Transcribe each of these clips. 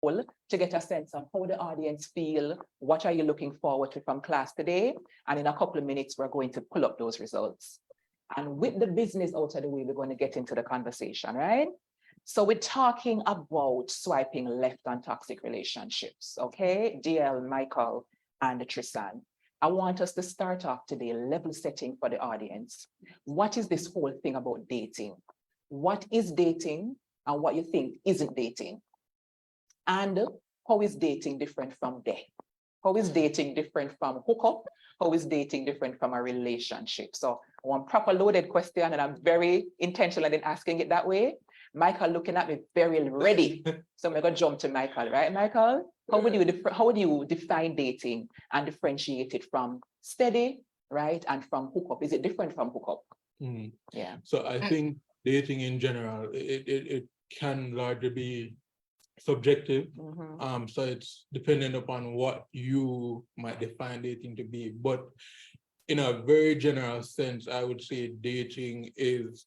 to get a sense of how the audience feel, what are you looking forward to from class today, and in a couple of minutes, we're going to pull up those results. And with the business out of the way, we're going to get into the conversation, right? So we're talking about swiping left on toxic relationships, okay? Diel, Michael, and Trisan. I want us to start off today level setting for the audience. What is this whole thing about dating? What is dating and what you think isn't dating? And how is dating different from death? How is dating different from hookup? How is dating different from a relationship? So one proper loaded question, and I'm very intentional in asking it that way. Michael looking at me very ready. So I'm going to jump to Michael, right, Michael? How would you define dating and differentiate it from steady, right, and from hookup? Is it different from hookup? Yeah. So I think dating in general, it can largely be subjective. So it's dependent upon what you might define dating to be. But in a very general sense, I would say dating is,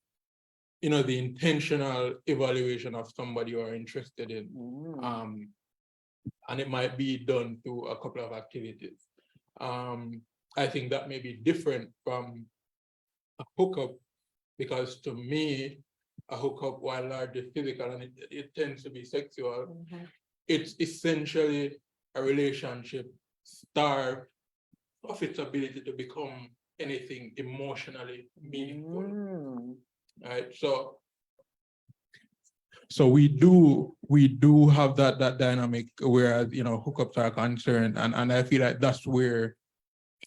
the intentional evaluation of somebody you are interested in. And it might be done through a couple of activities. I think that may be different from a hookup, because to me, a hookup, while largely physical and it tends to be sexual, it's essentially a relationship starved of its ability to become anything emotionally meaningful. Right. So we do have that dynamic where hookups are concerned, and I feel like that's where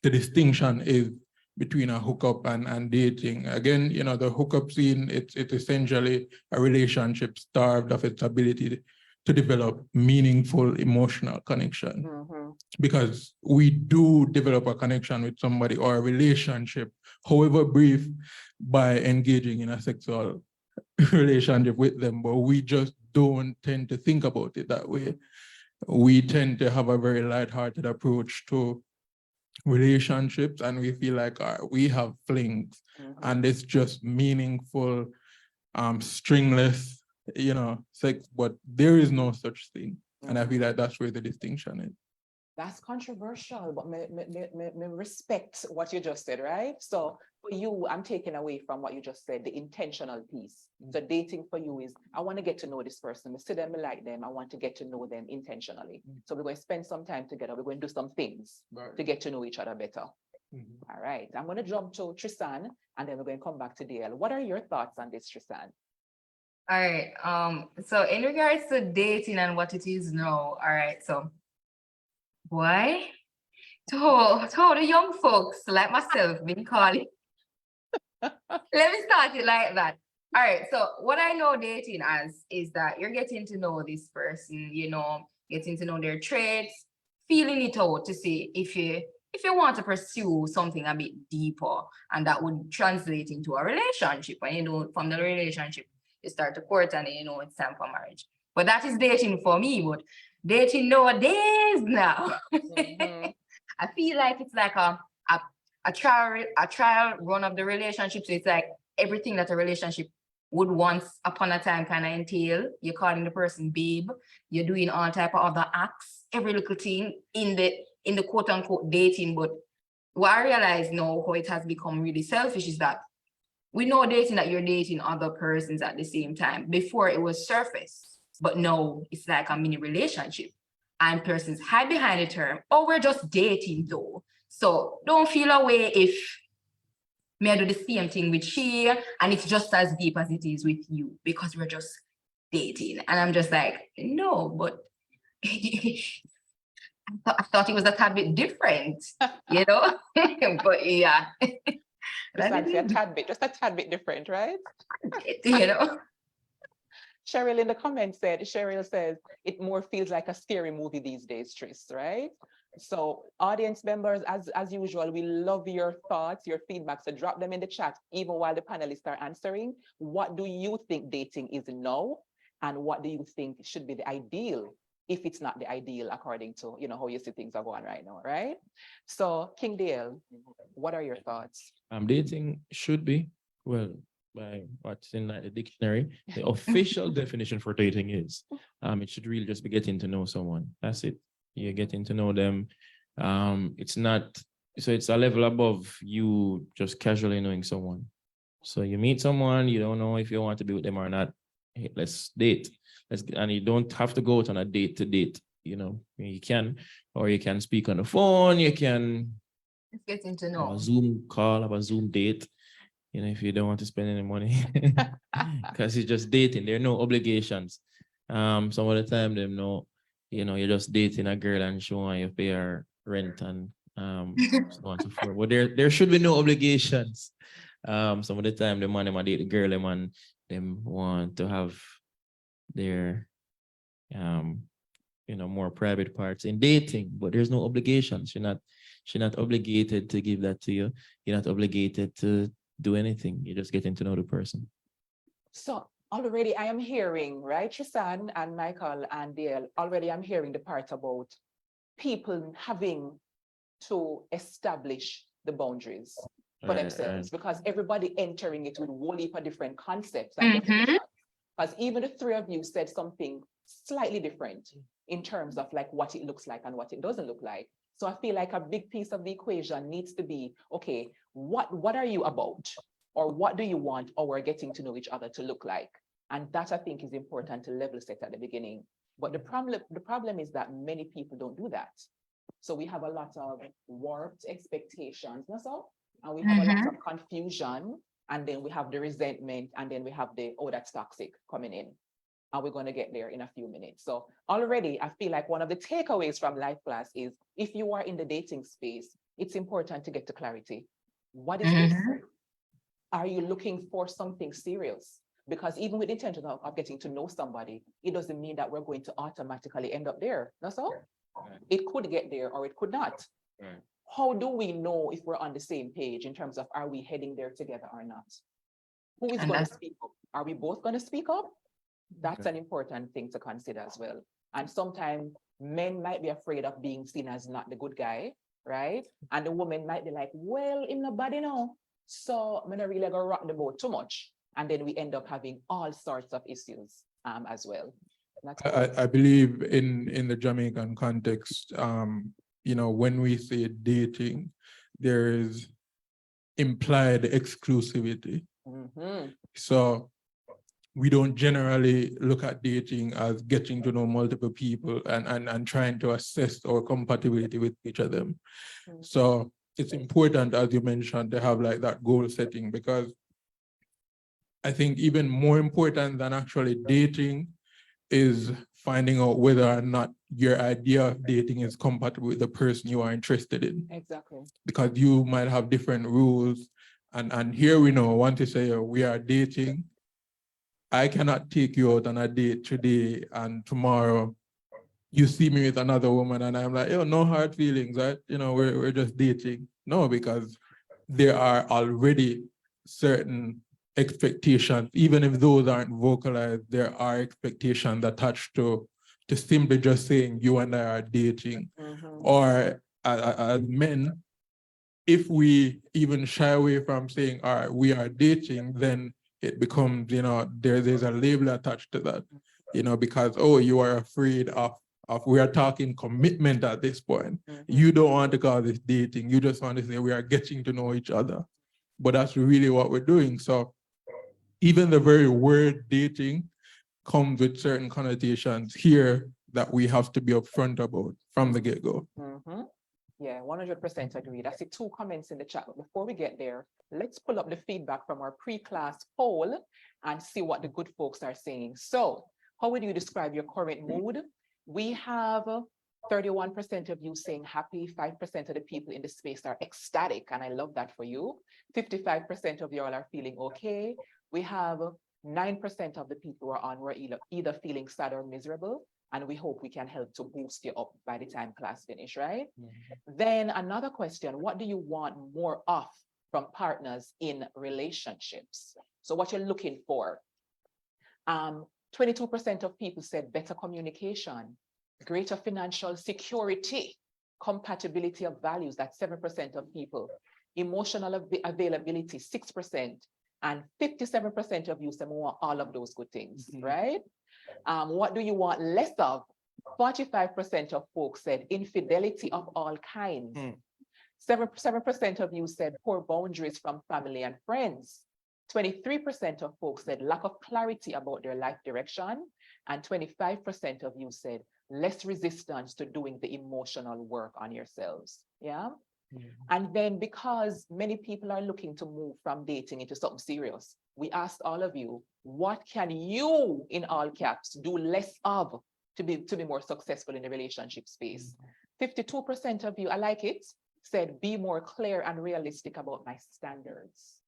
the distinction is between a hookup and dating. Again, the hookup scene, it's essentially a relationship starved of its ability to develop meaningful emotional connection. Because we do develop a connection with somebody or a relationship, however brief, by engaging in a sexual relationship with them, but we just don't tend to think about it that way. We tend to have a very lighthearted approach to relationships, and we feel like we have flings, and it's just meaningful, stringless, sex, but there is no such thing. And I feel like that's where the distinction is. That's controversial, but me respect what you just said, right? So for you, I'm taking away from what you just said, the intentional piece. So dating for you is, I want to get to know this person. I see them, I like them. I want to get to know them intentionally. So we're going to spend some time together. We're going to do some things to get to know each other better. All right. I'm going to jump to Trisan, and then we're going to come back to Diel. What are your thoughts on this, Trisan? All right. So in regards to dating and what it is now, all right. So why? To all the young folks like myself been calling. Let me start it like that. All right. So what I know dating as is that you're getting to know this person, getting to know their traits, feeling it out to see if you want to pursue something a bit deeper, and that would translate into a relationship. And from the relationship, you start to court, and it's time for marriage. But that is dating for me. But dating nowadays now, I feel like it's like a trial run of the relationship. So it's like everything that a relationship would once upon a time kind of entail. You're calling the person babe. You're doing all type of other acts, every little thing in the quote unquote dating. But what I realize now, how it has become really selfish, is that we know dating that you're dating other persons at the same time. Before it was surface, but now it's like a mini relationship, and persons hide behind the term, oh, we're just dating though. So don't feel away if me I do the same thing with she, and it's just as deep as it is with you, because we're just dating. And I'm just like, no, but I thought it was a tad bit different, but yeah. Just a tad bit different, right? Cheryl in the comments Cheryl says, it more feels like a scary movie these days, Tris, right? So audience members, as usual, we love your thoughts, your feedback. So drop them in the chat, even while the panelists are answering. What do you think dating is now? And what do you think should be the ideal, if it's not the ideal, according to, how you see things are going right now, right? So King Diel, what are your thoughts? Dating should be, well, by what's in the dictionary, the official definition for dating is, it should really just be getting to know someone. That's it. You're getting to know them. It's not, so it's a level above you just casually knowing someone. So you meet someone, you don't know if you want to be with them or not. Hey, let's date. And you don't have to go out on a date to date. You know, you can, or you can speak on the phone. You can It's getting to have know. a Zoom call, have a Zoom date. You know, if you don't want to spend any money, because it's just dating. There are no obligations. Some of the time, them know, you know, you're just dating a girl and she want you pay her rent and so on and so forth. But there should be no obligations. Some of the time, the man them a date the girl, them want to have their you know, more private parts in dating, but there's no obligations. She's not obligated to give that to you. You're not obligated to do anything. You're just getting to know the person. So already I am hearing, right, Trisan and Michael and Diel, already I'm hearing the part about people having to establish the boundaries for themselves, because everybody entering it with a whole heap of different concepts and definitions. Because even the three of you said something slightly different in terms of like what it looks like and what it doesn't look like. So I feel like a big piece of the equation needs to be, okay, what are you about? Or what do you want our getting to know each other to look like? And that I think is important to level set at the beginning. But the problem is that many people don't do that. So we have a lot of warped expectations, that's all. And we have a lot of confusion, and then we have the resentment, and then we have the, oh, that's toxic coming in. And we're going to get there in a few minutes. So already I feel like one of the takeaways from Life Class is if you are in the dating space, it's important to get to clarity. What is this? Are you looking for something serious? Because even with the intention of getting to know somebody, it doesn't mean that we're going to automatically end up there. That's all. It could get there or it could not. How do we know if we're on the same page in terms of are we heading there together or not? Who is going to speak up? Are we both going to speak up? That's an important thing to consider as well. And sometimes men might be afraid of being seen as not the good guy, right? And the woman might be like, well, in nobody know. So I'm not really gonna rock the boat too much. And then we end up having all sorts of issues as well. I believe in the Jamaican context, you know, when we say dating, there is implied exclusivity. So we don't generally look at dating as getting to know multiple people and trying to assess our compatibility with each other. So it's important, as you mentioned, to have like that goal setting, because I think even more important than actually dating is finding out whether or not your idea of dating is compatible with the person you are interested in. Exactly. Because you might have different rules. And here we know, want to say we are dating. I cannot take you out on a date today and tomorrow you see me with another woman and I'm like, yo, no hard feelings, right? You know, we're just dating. No, because there are already certain expectations, even if those aren't vocalized, there are expectations attached to simply just saying you and I are dating. Or as men, if we even shy away from saying, all right, we are dating, then it becomes, you know, there's a label attached to that, you know, because, oh, you are afraid of we are talking commitment at this point. You don't want to call this dating. You just want to say we are getting to know each other. But that's really what we're doing. So even the very word dating comes with certain connotations here that we have to be upfront about from the get-go. Yeah, 100% agree. I see 2 comments in the chat, but before we get there, let's pull up the feedback from our pre-class poll and see what the good folks are saying. So how would you describe your current mood? We have 31% of you saying happy, 5% of the people in the space are ecstatic, and I love that for you. 55% of y'all are feeling okay. We have 9% of the people who are on, we're either feeling sad or miserable, and we hope we can help to boost you up by the time class finish, right? Then another question, what do you want more of from partners in relationships? So what you're looking for. 22% of people said better communication, greater financial security, compatibility of values, that's 7% of people, emotional availability, 6%, And 57% of you said we want all of those good things, Mhm. right? What do you want less of? 45% of folks said infidelity of all kinds. 7% of you said poor boundaries from family and friends. 23% of folks said lack of clarity about their life direction. And 25% of you said less resistance to doing the emotional work on yourselves. Yeah. And then because many people are looking to move from dating into something serious, we asked all of you, what can you, in all caps, do less of to be more successful in the relationship space? 52% of you, I like it, said be more clear and realistic about my standards.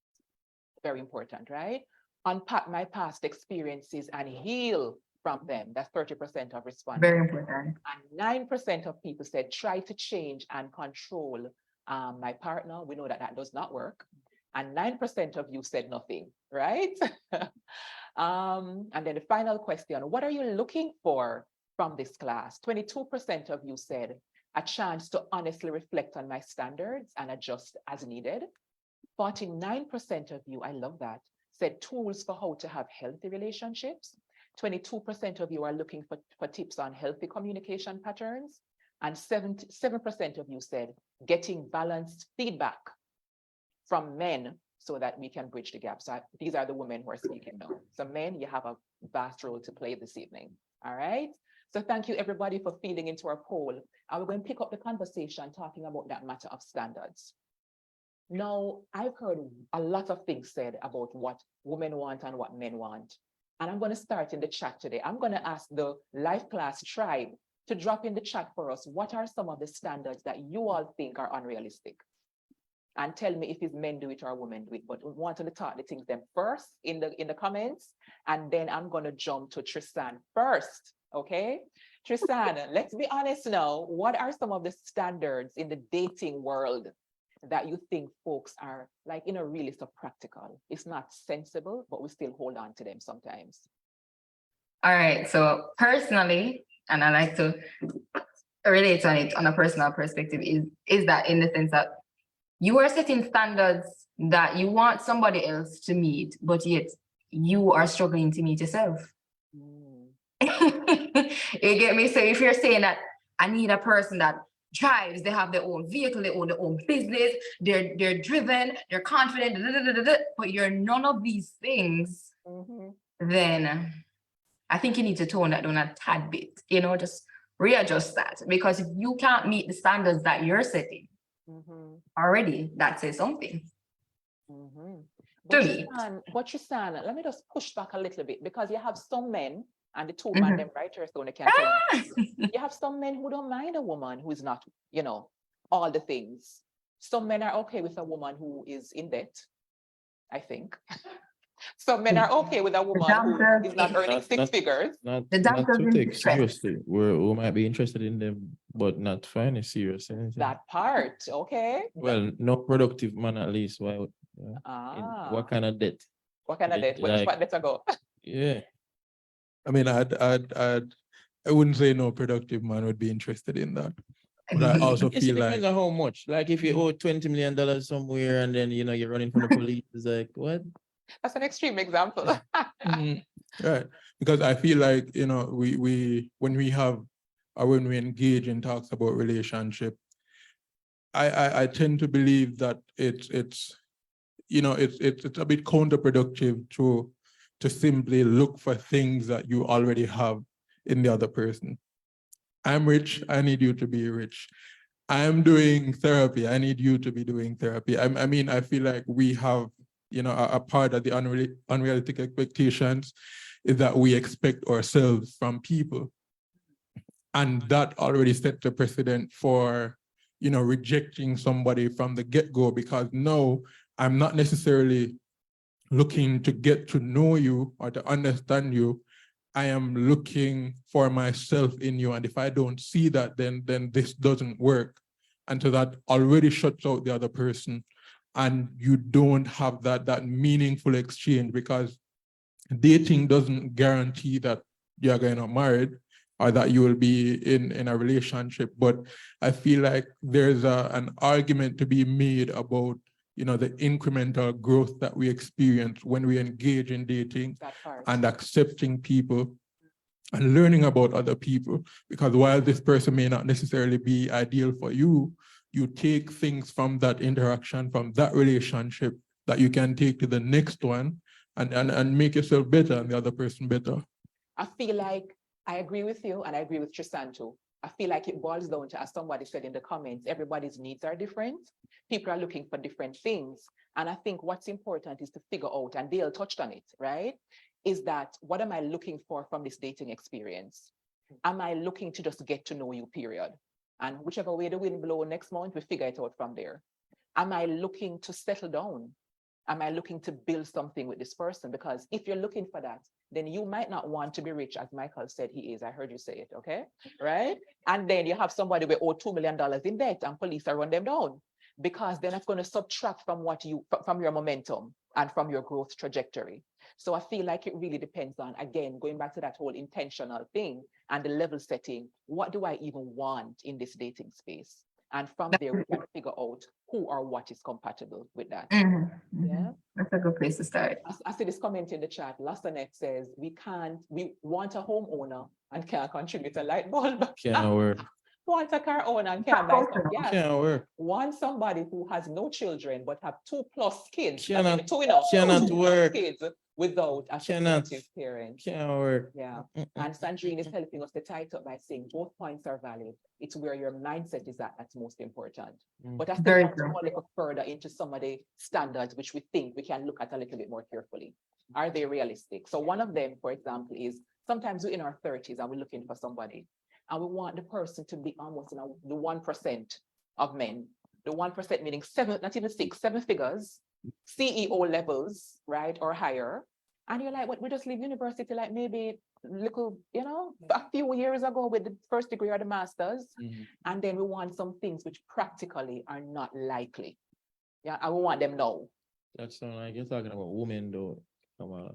Very important, right? Unpack my past experiences and heal from them. That's 30% of respondents. Very important. And 9% of people said try to change and control my partner. We know that that does not work. And 9% of you said nothing, right? And then the final question, what are you looking for from this class? 22% of you said a chance to honestly reflect on my standards and adjust as needed. 49% of you, I love that, said tools for how to have healthy relationships. 22% of you are looking for tips on healthy communication patterns. And 7% of you said getting balanced feedback from men so that we can bridge the gap. So these are the women who are speaking now. So men, you have a vast role to play this evening. All right. So thank you everybody for feeding into our poll. And we're going to pick up the conversation talking about that matter of standards. Now, I've heard a lot of things said about what women want and what men want. And I'm going to start in the chat today. I'm going to ask the Life Class tribe to drop in the chat for us. What are some of the standards that you all think are unrealistic? And tell me if it's men do it or women do it. But we want to talk the things them first in the comments. And then I'm going to jump to Trisan first. Okay? Trisan, let's be honest now. What are some of the standards in the dating world that you think folks are like, really so practical? It's not sensible, but we still hold on to them sometimes. All right. So personally, and I like to relate on it on a personal perspective, is that in the sense that you are setting standards that you want somebody else to meet, but yet you are struggling to meet yourself. You get me? So if you're saying that I need a person that drives, they have their own vehicle, they own their own business, they're driven, they're confident, but you're none of these things, then I think you need to tone that down a tad bit, just readjust that. Because if you can't meet the standards that you're setting already, that says something to me. But Trisan, let me just push back a little bit, because you have some men, and the two man them writers don't can't you have some men who don't mind a woman who is not, all the things. Some men are okay with a woman who is in debt, I think. Some men are okay with a woman who is not earning six figures. Not to take seriously. We might be interested in them, but not find it serious. That part, okay. Well, no productive man at least. Why? What kind of debt? What kind of debt? Which part did I go? Yeah. I mean, I wouldn't say no productive man would be interested in that. But I also It feel depends like on how much. Like if you owe $20 million somewhere and then you're running from the police, it's like what? That's an extreme example. Right. Because I feel like, we when we engage in talks about relationship, I tend to believe that it's a bit counterproductive to simply look for things that you already have in the other person. I'm rich, I need you to be rich. I'm doing therapy, I need you to be doing therapy. I feel like we have, a part of the unrealistic expectations is that we expect ourselves from people. And that already set the precedent for, rejecting somebody from the get-go, because no, I'm not necessarily looking to get to know you or to understand you. I am looking for myself in you. And if I don't see that, then this doesn't work. And so that already shuts out the other person. And you don't have that meaningful exchange, because dating doesn't guarantee that you're going to get married or that you will be in a relationship. But I feel like there's an argument to be made about the incremental growth that we experience when we engage in dating That part. and accepting people and learning about other people. Because while this person may not necessarily be ideal for you, you take things from that interaction, from that relationship that you can take to the next one and make yourself better and the other person better. I feel like I agree with you, and I agree with Trisan too. I feel like it boils down to, as somebody said in the comments, everybody's needs are different. People are looking for different things. And I think what's important is to figure out, and Diel touched on it, right? Is that what am I looking for from this dating experience? Am I looking to just get to know you, period? And whichever way the wind blows next month, we figure it out from there. Am I looking to settle down? Am I looking to build something with this person? Because if you're looking for that, then you might not want to be rich, as Michael said he is. I heard you say it, okay? Right? And then you have somebody with $2 million in debt and police are run them down, because they're not going to subtract from from your momentum and from your growth trajectory. So I feel like it really depends on, again, going back to that whole intentional thing and the level setting. What do I even want in this dating space? And from there, we can figure out who or what is compatible with that. Yeah, That's a good place to start. I see this comment in the chat. Lasanet says, we want a homeowner and can't contribute a light bulb. Can't work. Want a car owner and can't buy some gas. Can't work. Want somebody who has no children but have 2+ kids. Cannot- two enough. cannot 2+ work. kids without a Cannot. supportive parent. Can't work. Yeah. And Sandrine is helping us to tie it up by saying both points are valid. It's where your mindset is at that's most important. But I still Very want to true. go a little further into some of the standards which we think we can look at a little bit more carefully. Are they realistic? So one of them, for example, is sometimes we're in our 30s and we're looking for somebody, and we want the person to be almost the 1% of men. The 1% meaning 7, not even 6, 7 figures, CEO levels, right, or higher. And you're like, what, we just leave university like maybe little, a few years ago with the first degree or the master's. And then we want some things which practically are not likely. Yeah, I want them now. That sounds like you're talking about women though, Kamala.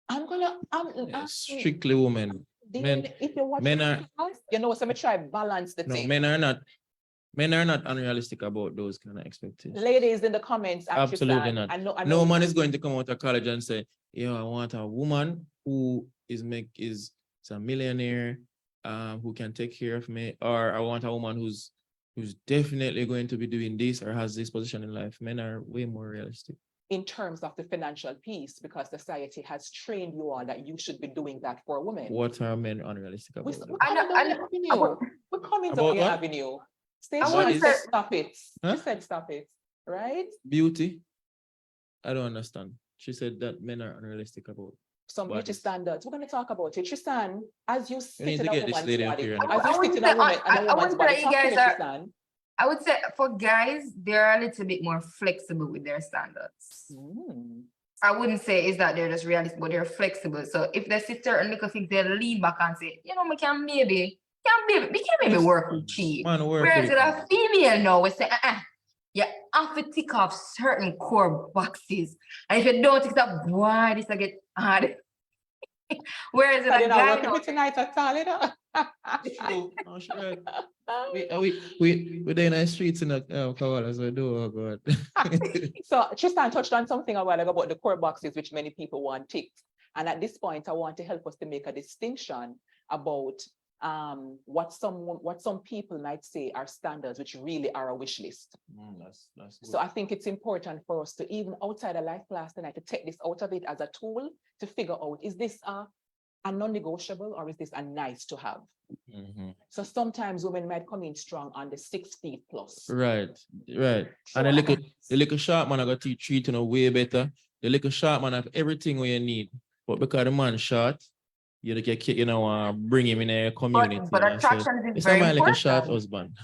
I'm Strictly women. Men- if you watch men are- so me try balance the No, thing. men are not unrealistic about those kind of expectations. Ladies in the comments, Absolutely not. I know No man is going to come out of college and say, "Yeah, I want a woman who is a millionaire, who can take care of me," or I want a woman who's definitely going to be doing this or has this position in life. Men are way more realistic. in terms of the financial piece, because society has trained you all that you should be doing that for women. What are men unrealistic about? We're though? coming About down your what? avenue. Stay I sure wouldn't you say- said stop it. Huh? She said stop it, right? Beauty? I don't understand. She said that men are unrealistic about. Some beauty Bodies. standards. We're going to talk about it. Trisan, as you sit need in to a get this woman's lady up body, here. as I you sit wouldn't in say- a woman's I body, wouldn't say you talk to guys me, are- Trisan. I would say for guys, they're a little bit more flexible with their standards. I wouldn't say is that they're just realistic, but they're flexible. So if they see certain little things, they lean back and say, we can maybe work with cheap. Man, work Whereas with with it. a female now, we say, you have to tick off certain core boxes. And if you don't tick that, boy, this will get hard. Whereas with So a they're not guy, working with tonight at all, you know? No, she right. We're in the streets in the Kamala, so do, oh God. So Tristan touched on something a while ago about the core boxes, which many people want ticked. And at this point, I want to help us to make a distinction about what some people might say are standards, which really are a wish list. That's good. So I think it's important for us to, even outside of life class tonight, to take this out of it as a tool to figure out, is this a non-negotiable or is this a nice to have? Mhm. So sometimes women might come in strong on the 6 feet plus. Right. And the little sharp man I got to treat you way better. The little sharp man have everything what you need. But because the man short, you bring him in a community. but attraction is it's very not my little short important. husband.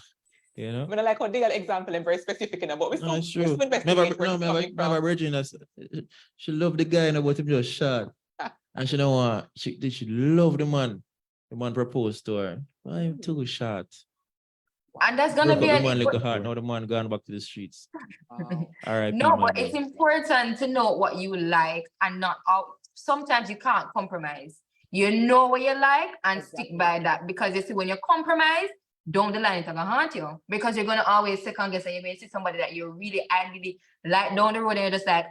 You know? I mean, I like how Diel example and very specific, but we No, it's still true. investigate where it's coming from. Remember Virginia, she loved the guy and about him just short. And she she loved the man. The man proposed to her. I'm too short. And that's gonna be The an man import- look hard. Now the man gone back to the streets. Wow. All right. No, but it's important to know what you like and not out. Sometimes you can't compromise. You know what you like and Exactly. stick by that, because you see, when you compromise, down the line it's gonna haunt you because you're gonna always second guess and you may see somebody that you really ideally like down the road and you're just like,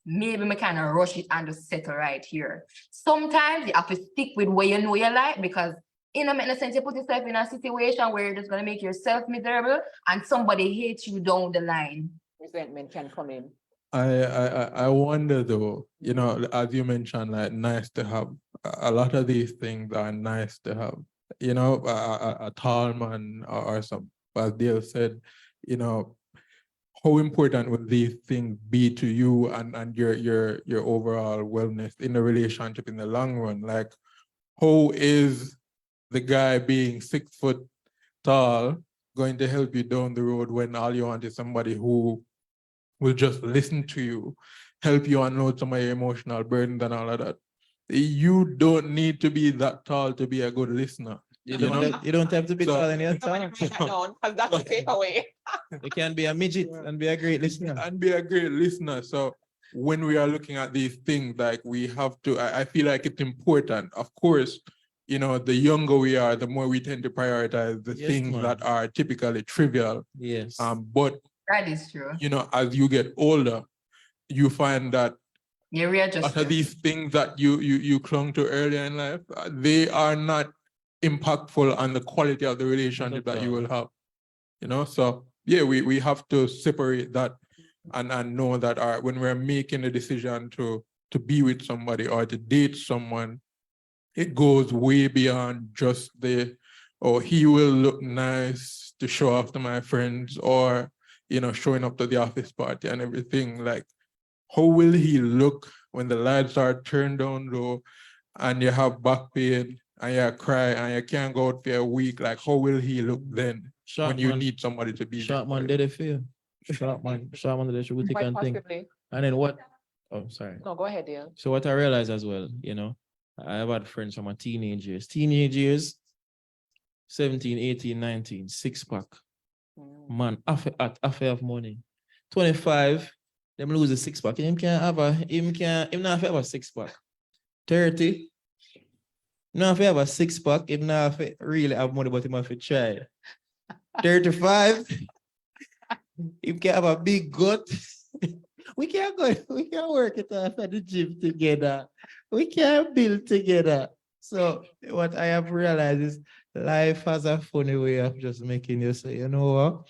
maybe we kind of rush it and just settle right here. Sometimes you have to stick with what you know you like because in a sense you put yourself in a situation where you're just gonna make yourself miserable and somebody hates you down the line. Resentment can come in. I wonder though, you know, as you mentioned, like nice to have. A lot of these things are nice to have. You know, a tall man or some, as Diel said, you know, how important will these things be to you and your overall wellness in the relationship in the long run? Like, how is the guy being 6 foot tall going to help you down the road when all you want is somebody who will just listen to you, help you unload some of your emotional burdens and all of that? You don't need to be that tall to be a good listener. You know? don't have to be So- tall in your Somebody time. write that down, 'cause that's the takeaway. You can be a midget and be a great listener. And be a great listener. So when we are looking at these things, like we have to, I feel like it's important. Of course, you know, the younger we are, the more we tend to prioritize the Yes, things man. that are typically trivial. Yes. But That is true. you know, as you get older, you find that You readjust. after these things that you clung to earlier in life, they are not impactful on the quality of the relationship that you will have. You know, so yeah, we have to separate that and know that when we're making a decision to be with somebody or to date someone, it goes way beyond just he will look nice to show off to my friends, or you know, showing up to the office party and everything. Like, how will he look when the lights are turned down low and you have back pain and you cry and you can't go out for a week? Like, how will he look then when you need somebody to be Sharp there? man did it feel. Sharp man did it should Quite and think. possibly. And then what? Oh, sorry. No, go ahead, dear. So what I realized as well, you know, I have had friends from my teenage years, 17, 18, 19, 6-pack. Man, half of money. 25, them lose a 6-pack. Him not have a 6-pack. 30, not have a 6-pack. Him not really have money, but him have to try. 35, him can have a big gut. We can't work it off at the gym together. We can't build together. So what I have realized is life has a funny way of just making you say, you know what?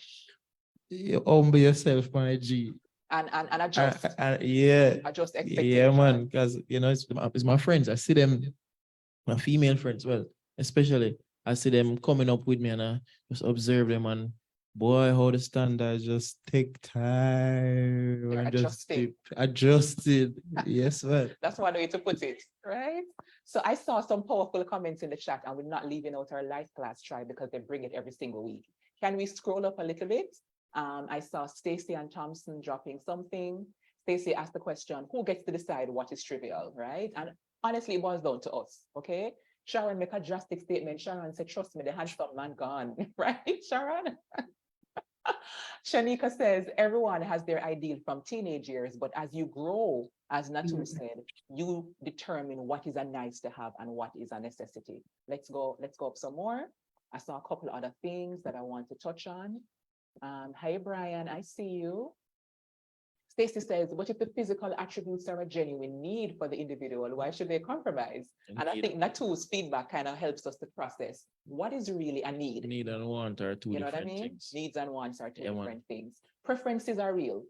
You humble yourself, my G. And adjust. Yeah. Adjust expectations. Yeah, man. Because you know, it's my friends. I see them, my female friends, well, especially I see them coming up with me and I just observe them, and boy, how the standards just take time. They're And just adjusting. adjusted. Yes, man. That's one way to put it, right? So I saw some powerful comments in the chat, and we're not leaving out our life class tribe because they bring it every single week. Can we scroll up a little bit? I saw Stacy and Thompson dropping something. Stacy asked the question, who gets to decide what is trivial, right? And honestly, it boils down to us, okay? Sharon make a drastic statement. Sharon said, trust me, the handsome man gone, right, Sharon? Shanika says, everyone has their ideal from teenage years, but as you grow, as Nattoo said, you determine what is a nice to have and what is a necessity. Let's go up some more. I saw a couple other things that I want to touch on. Hi, Brian, I see you. Stacy says, what if the physical attributes are a genuine need for the individual? Why should they compromise? And I think Nattoo's feedback kind of helps us to process what is really a need. Need and want are two You know what I different mean? things. Needs and wants are two Yeah, man. different things. Preferences are real.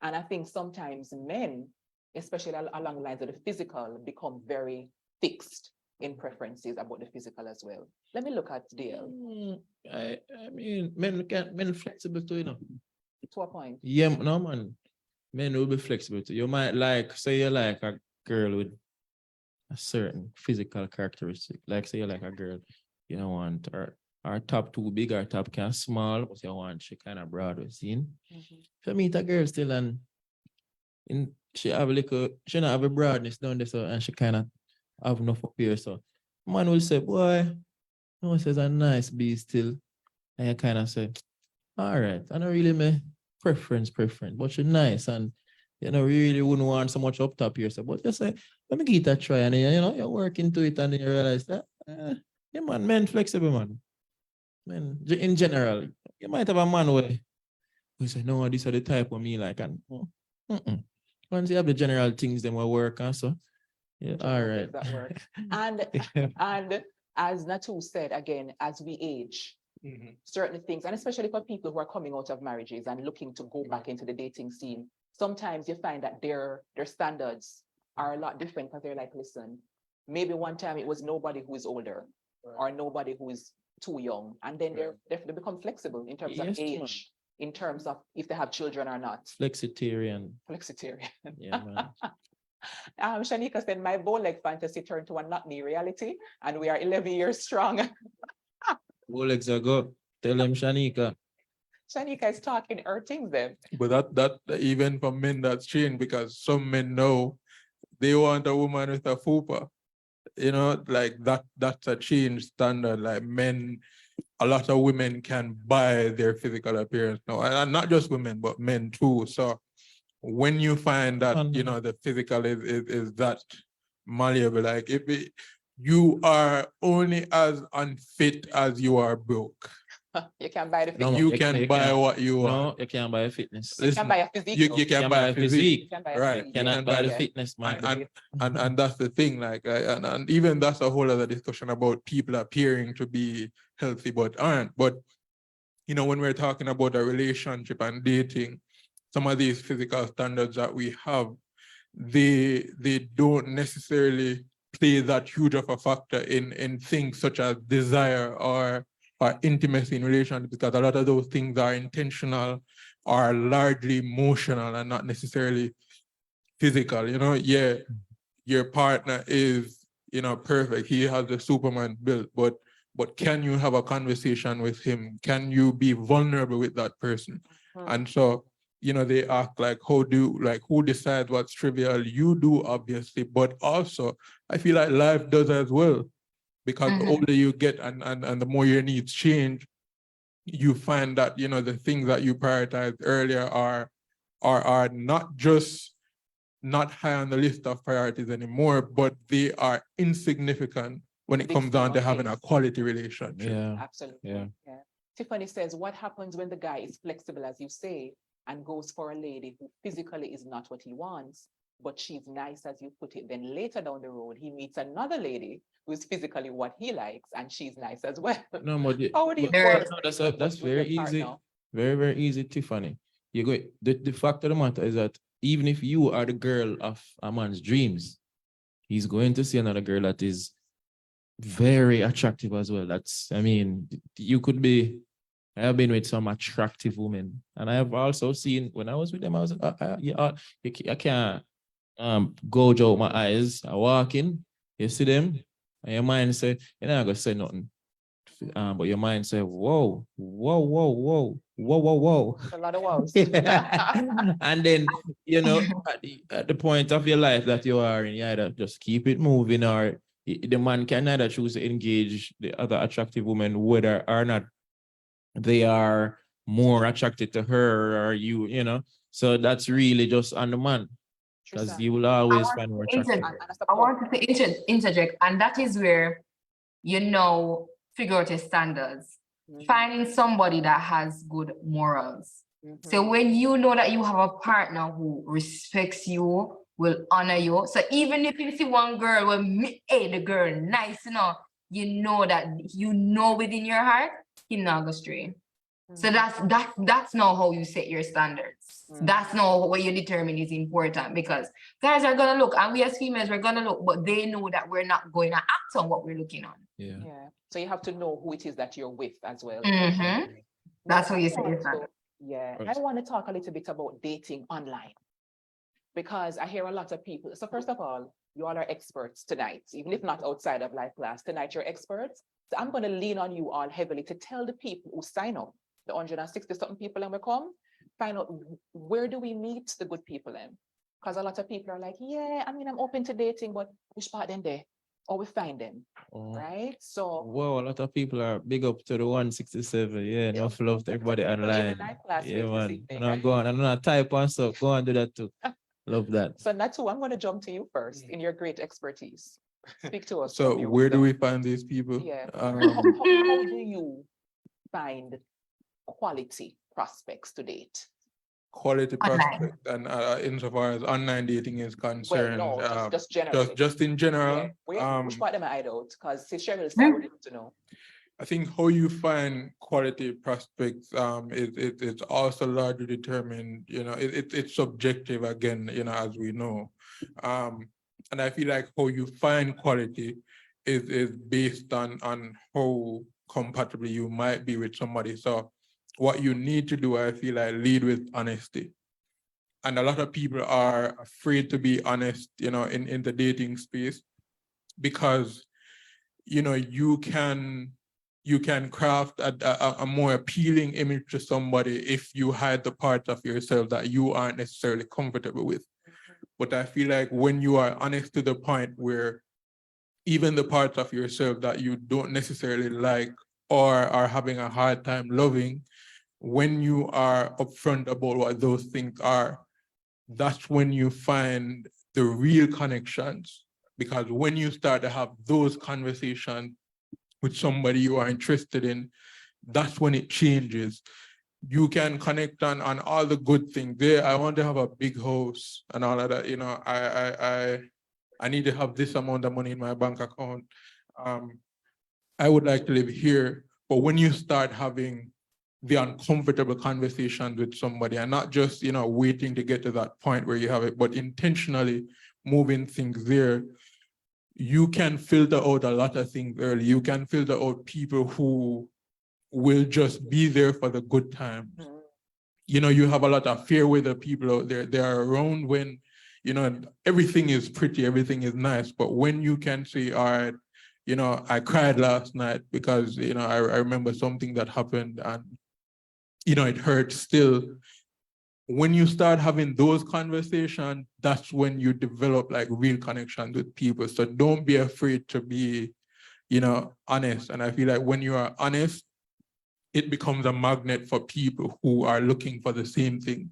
And I think sometimes men, especially along the lines of the physical, become very fixed in preferences about the physical as well. Let me look at Diel. I mean, men flexible too, you know. To a point. Yeah, no man. Men will be flexible too. You might say you like a girl with a certain physical characteristic. Like say you like a girl, you don't want her top too big or top kind of small, but you want she kind of broad with seen. If you meet a girl still and she have she not have a broadness down there, so and she kind of have enough up here. So man will say, boy, no, says a nice bee still. And you kind of say, all right, I don't really my preference, but you're nice, and you know, really wouldn't want so much up top here. So, but just say, let me give it a try, and you know, you work into it, and then you realize that, yeah, man, men flexible, man. man, in general, you might have a man who say, no, these are the type of me like, and once you have the general things, then will work, and so, yeah, all General right. things that work. And as Nattoo said, again, as we age, certain things, and especially for people who are coming out of marriages and looking to go back into the dating scene, sometimes you find that their standards are a lot different because they're like, listen, maybe one time it was nobody who is older or nobody who is too young, and then they become flexible in terms of Yes, man. age, in terms of if they have children or not. Flexitarian. Flexitarian. Yeah, man. Shanika said, my bow-leg fantasy turned to a not-me reality, and we are 11 years strong. Rolex ago. Tell them, Shanika. Shanika is talking her things then. But that even for men that's changed, because some men know they want a woman with a fupa. You know, like that's a change standard. Like men, a lot of women can buy their physical appearance now. And not just women, but men too. So when you find that, you know, the physical is that malleable, like you are only as unfit as you are broke. You can buy the No, fitness. You can buy what you want. No, you can't buy a fitness. You can Listen, buy a physique. you can buy a physique. You can buy a Right. physique, You yeah. Cannot buy the Yeah. fitness, man. And that's the thing, like, and even that's a whole other discussion about people appearing to be healthy but aren't. But you know, when we're talking about a relationship and dating, some of these physical standards that we have, they don't necessarily play that huge of a factor in things such as desire or intimacy in relationships, because a lot of those things are intentional, are largely emotional and not necessarily physical. You know, yeah, your partner is, you know, perfect. He has the Superman built, but can you have a conversation with him? Can you be vulnerable with that person? And so, you know, they ask like, who decides what's trivial? You do, obviously, but also I feel like life does as well, because the older you get and the more your needs change, you find that, you know, the things that you prioritized earlier are not just not high on the list of priorities anymore, but they are insignificant when it Big comes down to step on having a this. quality relationship. Yeah. Absolutely. Yeah. Tiffany says, what happens when the guy is flexible, as you say, and goes for a lady who physically is not what he wants, but she's nice, as you put it? Then later down the road, he meets another lady who's physically what he likes, and she's nice as well. No, but How would you but work that's with very your easy. partner? Very, very easy, Tiffany. You go. The fact of the matter is that even if you are the girl of a man's dreams, he's going to see another girl that is very attractive as well. I mean, you could be. I have been with some attractive women, and I have also seen when I was with them, I was I can't gouge out my eyes. I walk in, you see them, and your mind say, you're not gonna say nothing. But your mind say, whoa, whoa, whoa, whoa, whoa, whoa, whoa. A lot of wows. And then, you know, at the point of your life that you are in, you either just keep it moving, or the man can either choose to engage the other attractive woman, whether or not they are more attracted to her or you know. So that's really just on the man, because Trisan. you will always find more attractive. I wanted to interject, and that is where, you know, figure out your standards. Finding somebody that has good morals. So when you know that you have a partner who respects you, will honor you. So even if you see one girl will hey, the girl nice, you know that within your heart, he not go stray. So that's not how you set your standards. That's not what you determine is important, because guys are gonna look, and we as females we're gonna look, but they know that we're not going to act on what we're looking on. Yeah. So you have to know who it is that you're with as well. That's how you set your standards. Yeah, I want to talk a little bit about dating online, because I hear a lot of people. So first of all, you all are experts tonight, even if not outside of life class. Tonight you're experts. So I'm going to lean on you all heavily to tell the people who sign up, the 160 something people, and we come, find out where do we meet the good people in? Because a lot of people are like, yeah, I mean, I'm open to dating, but which part then there? Or we find them, right? So wow, a lot of people are big up to the 167. Yeah, enough love to everybody online. Yeah, man. No, go on. I'm not type on stuff. Go on, do that too. Love that. So Nattoo, I'm going to jump to you first in your great expertise. Speak to us. So where do we find these people? Yeah. How do you find quality prospects to date? Quality Online. prospect and insofar as online dating is Well, concerned, no, just generally. just in general, Yeah. Which part am I out? Because Cheryl Hmm. I would like to know. I think how you find quality prospects, it's also largely determined, it's subjective again, as we know. And I feel like how you find quality is based on how compatible you might be with somebody. So what you need to do, I feel like, lead with honesty. And a lot of people are afraid to be honest, in the dating space, because you can craft a more appealing image to somebody if you hide the part of yourself that you aren't necessarily comfortable with. But I feel like when you are honest to the point where even the parts of yourself that you don't necessarily like or are having a hard time loving, when you are upfront about what those things are, that's when you find the real connections. Because when you start to have those conversations with somebody you are interested in, that's when it changes. You can connect on all the good things. There, I want to have a big house and all of that. I need to have this amount of money in my bank account. I would like to live here. But when you start having the uncomfortable conversations with somebody and not just, waiting to get to that point where you have it, but intentionally moving things there, you can filter out a lot of things early. You can filter out people who will just be there for the good times. You have a lot of fair weather people out there. They are around when, everything is pretty, everything is nice. But when you can say, all right, I cried last night because, I remember something that happened and, it hurts still. When you start having those conversations, that's when you develop like real connections with people. So don't be afraid to be, honest. And I feel like when you are honest, it becomes a magnet for people who are looking for the same thing.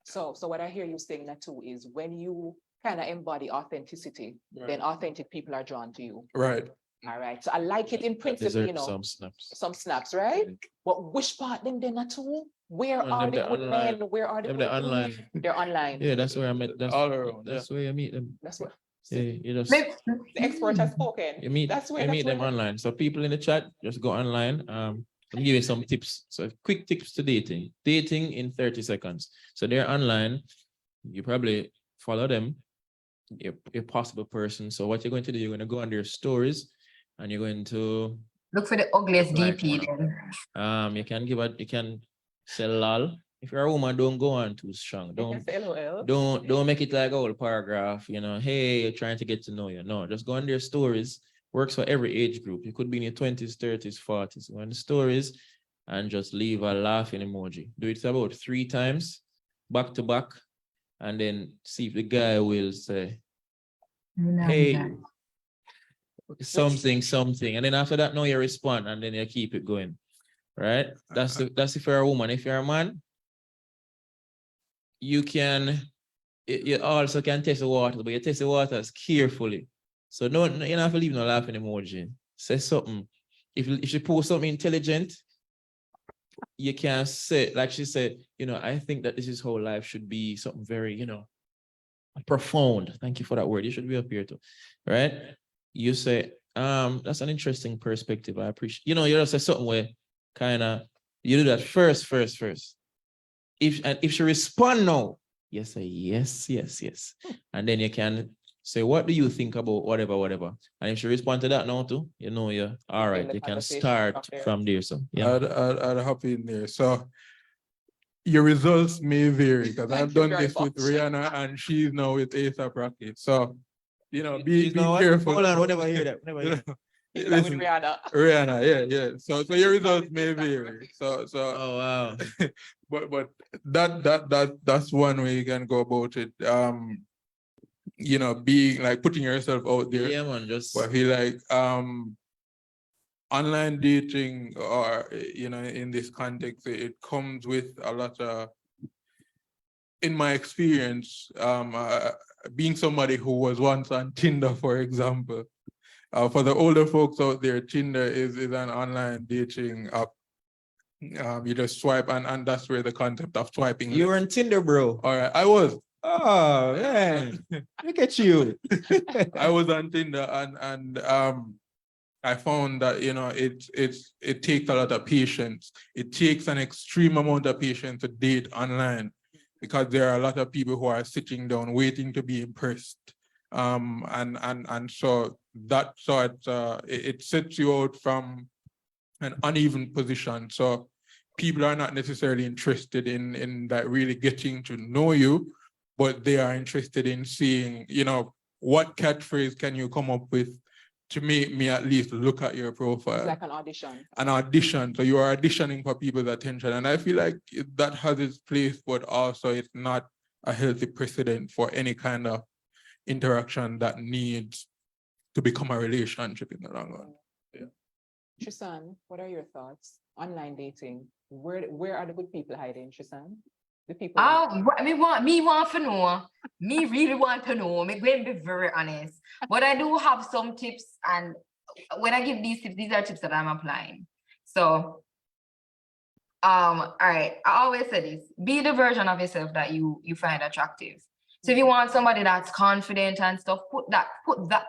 So what I hear you saying, Nattoo, is when you kind of embody authenticity, then authentic people are drawn to you. Right. All right. So I like it in principle, Deserve some snaps. some snaps, right? But which part them then Nattoo? Where Oh, are them the they're good online. men? Where are the Them good they're women? online. They're online. Yeah, that's where I met. All around, That's where you meet them. That's what Yeah, you just Maybe- the expert has spoken. you meet them online. So people in the chat, just go online. I'm giving you some tips. So quick tips to dating. Dating in 30 seconds. So they're online. You probably follow them. You're a possible person. So what you're going to do, you're going to go on their stories and you're going to Look for the ugliest like DP one of then. you can say lol. If you're a woman, don't go on too strong. Don't make it like a whole paragraph, hey, you're trying to get to know you. No, just go on their stories. Works for every age group. You could be in your 20s, 30s, 40s. Go on the stories and just leave a laughing emoji. Do it about 3 times, back to back, and then see if the guy will say, hey, something. And then after that, no, you respond and then you keep it going. Right? That's if you're a woman. If you're a man, you also can test the water, but you test the waters carefully. So no, you don't have to leave no laughing emoji. Say something. If she posts something intelligent, you can say, like she said, I think that this is how life should be, something very, profound. Thank you for that word. You should be up here too. Right? You say, that's an interesting perspective. I appreciate, you just say something where you do that first. If she respond no, you say yes. And then you can say, what do you think about whatever? And if she respond to that now too, you're all right. You can start from there. So yeah. I'd hop in there. So your results may vary because I've done this with Rihanna and she's now with A$AP Rocky. So, be careful. Hold on, whenever I hear that. Listen, Rihanna, yeah. So your results may vary. So Oh wow. but that's one way you can go about it. Being like putting yourself out there. Yeah, man, But I feel like online dating or in this context, it comes with a lot of, in my experience, being somebody who was once on Tinder, for example. For the older folks out there, Tinder is an online dating app. You just swipe, and that's where the concept of swiping. You were on Tinder, bro. All right, I was. Oh man, look at you. I was on Tinder, and I found that it takes a lot of patience. It takes an extreme amount of patience to date online, because there are a lot of people who are sitting down waiting to be impressed. And so that sort it sets you out from an uneven position. So people are not necessarily interested in that really getting to know you, but they are interested in seeing, what catchphrase can you come up with to make me at least look at your profile. It's like an audition. An audition. So you are auditioning for people's attention. And I feel like that has its place, but also it's not a healthy precedent for any kind of interaction that needs to become a relationship in the long run. Yeah. Trisan, what are your thoughts? Online dating. Where are the good people hiding, Trisan? The people. Me want to know. Me really want to know. Me going to be very honest. But I do have some tips, and when I give these tips, these are tips that I'm applying. So, all right. I always say this: be the version of yourself that you find attractive. So if you want somebody that's confident and stuff,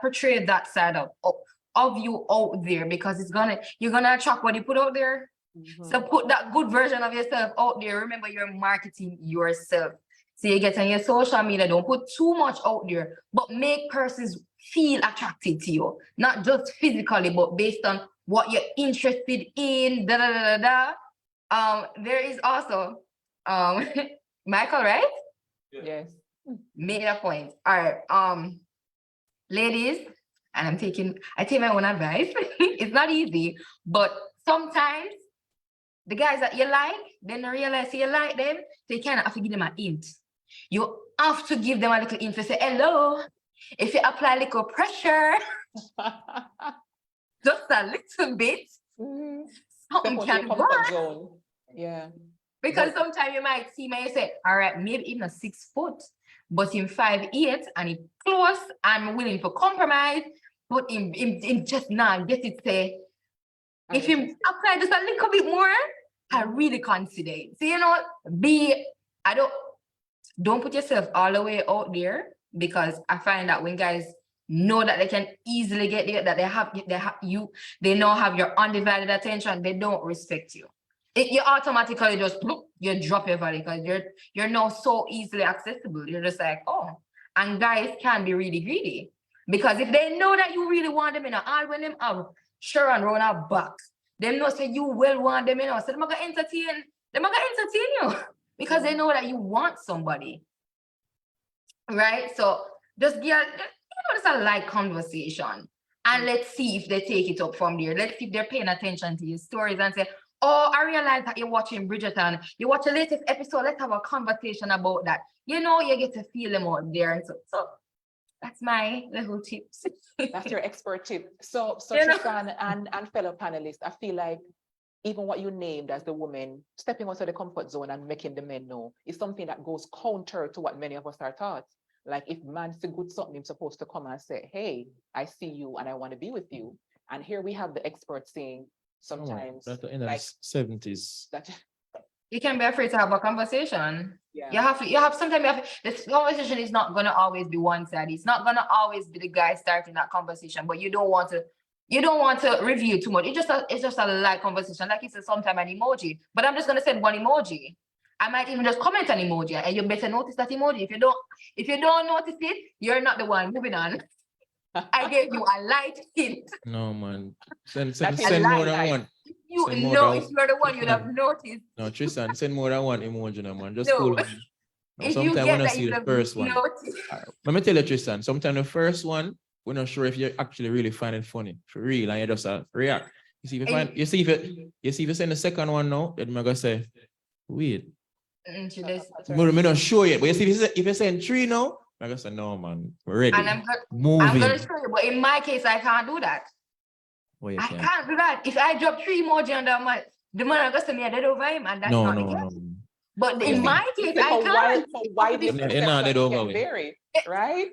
portray that side of you out there, because you're gonna attract what you put out there. Mhm. So put that good version of yourself out there. Remember, you're marketing yourself. So you get on your social media, don't put too much out there, but make persons feel attracted to you. Not just physically, but based on what you're interested in. There is also Michael, right? Yes. Made a point. All right. Ladies, and I take my own advice. It's not easy, but sometimes the guys that you like, they don't realize you like them, so you kind of have to give them a hint. You have to give them a little hint to say hello. If you apply a little pressure, just a little bit, Mhm. something Step out can your comfort work. zone. Yeah. Because sometimes you might see me and you say, all right, maybe even a 6 foot, but in 5'8" and he close, I'm willing to compromise, but in just not get it say, if you apply just a little bit more, I really consider it. So, don't put yourself all the way out there, because I find that when guys know that they can easily get there, that they now have your undivided attention, they don't respect you. You automatically just you drop your value, because you're now so easily accessible. You're just like, oh, and guys can be really greedy, because if they know that you really want them, all when them have sure and run out back, them know say you will want them, so they're gonna entertain you because they know that you want somebody, right? So just just a light conversation, and let's see if they take it up from there. Let's see if they're paying attention to your stories and say, oh, I realize that you're watching Bridgerton. You watch the latest episode. Let's have a conversation about that. You get to feel them out there. And so that's my little tips. That's your expert tip. So Trisan and fellow panelists, I feel like even what you named as the woman stepping outside the comfort zone and making the men know is something that goes counter to what many of us are taught. Like, if man's a good something, he's supposed to come and say, hey, I see you and I want to be with you. And here we have the experts saying, sometimes That's in the 70s. You can be afraid to have a conversation. Yeah. This conversation is not gonna always be one-sided. It's not gonna always be the guy starting that conversation, but you don't want to review too much. It's just a light conversation. Like you said, sometimes an emoji, but I'm just gonna send one emoji. I might even just comment an emoji, and you better notice that emoji. If you don't notice it, you're not the one. Moving on. I gave you a light hint. No, man. Send a more than one. If you're the one, you'd have noticed. No, Trisan, send more than one emoji, no, man. Just No. cool. No, If sometimes you when get I that, see you the have first one. noticed. Let me tell you, Trisan, sometimes the first one, we're not sure if you actually really find it funny, for real, and you just react. You see, if you send the second one now, then I'm gonna say, wait. We're not sure yet, but you see, if you send 3 now, I'm gonna say, no, man, we're ready. And I'm gonna show you, but in my case, I can't do that. Well, I can't do that. If I drop 3 emoji on the man gonna send me a dead over him, and that's not the case. But in my case, I can't. Why different You're not dead over him. vary, right?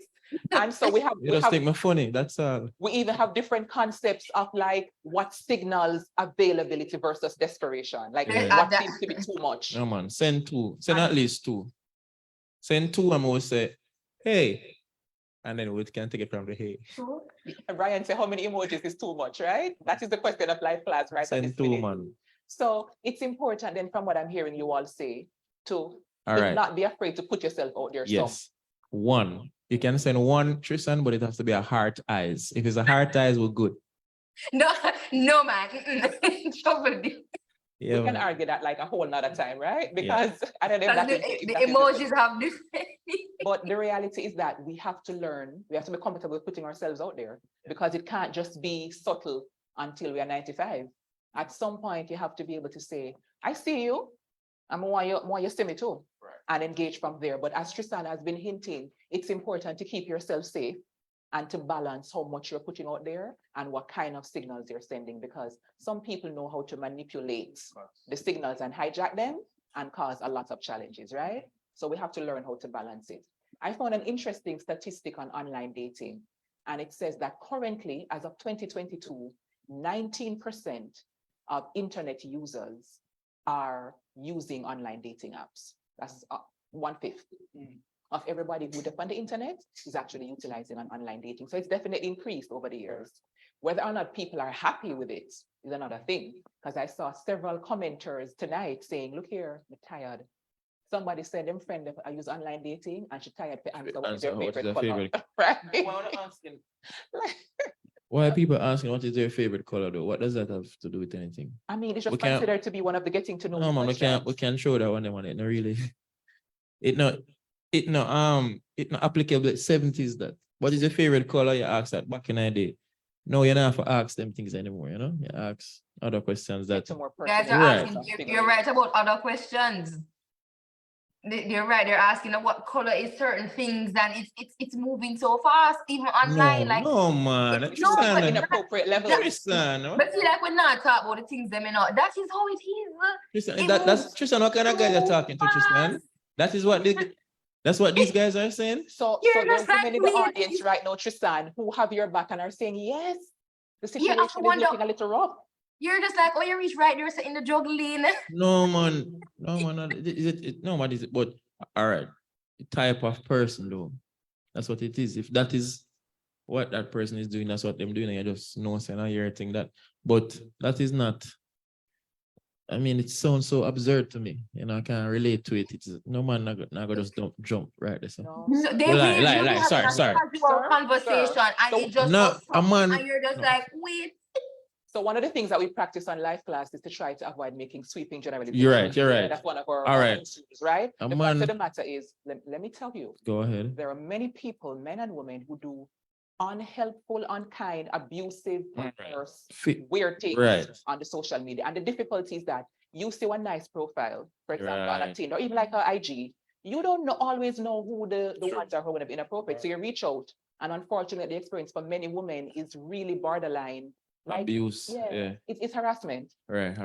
And so we have, You just think me funny, that's all. we even have different concepts of like what signals availability versus desperation. Like Yeah. what seems to be too much. No man, send two. Send at least two. Send two and we'll say, hey. And then we can take it from the hey. And Ryan said, how many emojis is too much, right? That is the question of life class, right? at Send this two, minute. man. So it's important then from what I'm hearing you all say to All right. not be afraid to put yourself out there. Yes. One. You can send one, Trisan, but it has to be a heart eyes. If it's a heart eyes, we're good. No, man. Trouble. Yeah, We can man. argue that like a whole nother time, right? Because I don't know if Because that is- if the that is the emojis have different. But the reality is that we have to learn, we have to be comfortable with putting ourselves out there because it can't just be subtle until we are 95. At some point, you have to be able to say, I see you, and more you see me too, and engage from there. But as Trisan has been hinting, it's important to keep yourself safe and to balance how much you're putting out there and what kind of signals you're sending, because some people know how to manipulate the signals and hijack them and cause a lot of challenges, right? So we have to learn how to balance it. I found an interesting statistic on online dating, and it says that currently, as of 2022, 19% of internet users are using online dating apps. That's 1/5 of everybody who depends on the internet is actually utilizing an online dating. So it's definitely increased over the years. Whether or not people are happy with it is another thing, because I saw several commenters tonight saying, look here, I'm tired. Somebody said them friend I use online dating and she tired to answer what is their favorite color. Right? Why are people asking what is their favorite color though? What does that have to do with anything? I mean, it's We just can't- considered to be one of the getting to know No you man, we questions. can't show that one on it. No, really. It not applicable at 70s that. What is your favorite color? You ask that back in the day. No, you don't have to ask them things anymore, you know? You ask other questions that It's a more Guys personal are Right. asking, you're right about other questions. They're right. They're asking what color is certain things, and it's moving so fast, even online. no, Like, no man. It's No, at but- inappropriate levels. Trisan, but see, like we're not talking about the things them, you know. That is how it is. Trisan, It that's moves Trisan. What kind of guys you're talking to, Trisan? fast. That is what that's what these guys are saying. So You're there's just like women in the me. audience right now, Trisan, who have your back and are saying, yes, the Yeah, I situation is wonder- looking a little rough. You're just like, oh, you reach right there, so in the juggling. No man, no man. No man is it? But all right, the type of person though. That's what it is. If that is what that person is doing, that's what them doing. And you just know, saying I hear thing that, but that is not. I mean, it sounds so absurd to me. You know, I can't relate to it. It's no man not gonna just jump right there. So. No. No, they Lie, will- lie, they'll lie. have Sorry, a sorry. casual Sir, conversation, sir. and So- it just No, goes a up, man- and you're just no. like, wait. So one of the things that we practice on life class is to try to avoid making sweeping generalizations. You're right, you're right. That's one of our All right. issues, right? A The man- fact of the matter is, let me tell you, Go ahead. there are many people, men and women, who do unhelpful, unkind, abusive, Right. perverse, Fi- weird things Right. on the social media. And the difficulty is that you see one nice profile, for example, on a Right. Tinder, or even like a IG, you don't always know who the True. ones are who would have inappropriate. So you reach out, and unfortunately, the experience for many women is really borderline. Like, Abuse. Yeah. it's harassment. Right.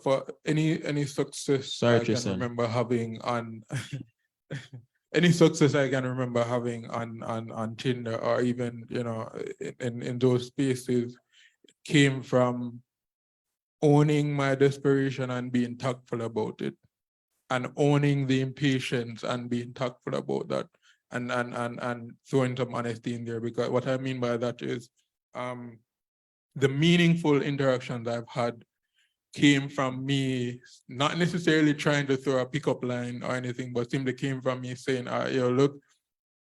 For any success Sorry, I can Trisan. remember having on any success I can remember having on Tinder, or even in those spaces, came from owning my desperation and being tactful about it, and owning the impatience and being tactful about that, and throwing some honesty in there. Because what I mean by that is the meaningful interactions I've had came from me not necessarily trying to throw a pickup line or anything, but simply came from me saying, yo, look,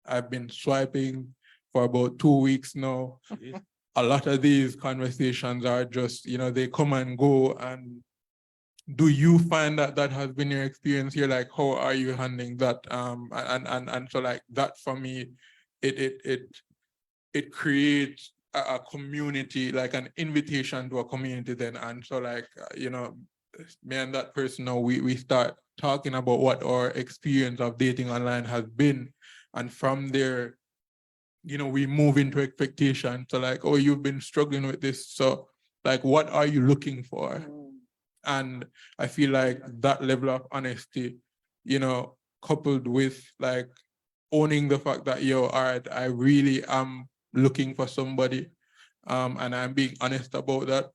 I've been swiping for about 2 weeks now. A lot of these conversations are just, they come and go. And do you find that that has been your experience here? Like, how are you handling that? And so like that for me, it creates a community, like an invitation to a community then. And so like, me and that person now, we start talking about what our experience of dating online has been. And from there, we move into expectation. So like, oh, you've been struggling with this. So like, what are you looking for? And I feel like that level of honesty, coupled with like owning the fact that, yo, all right, I really am looking for somebody, and I'm being honest about that.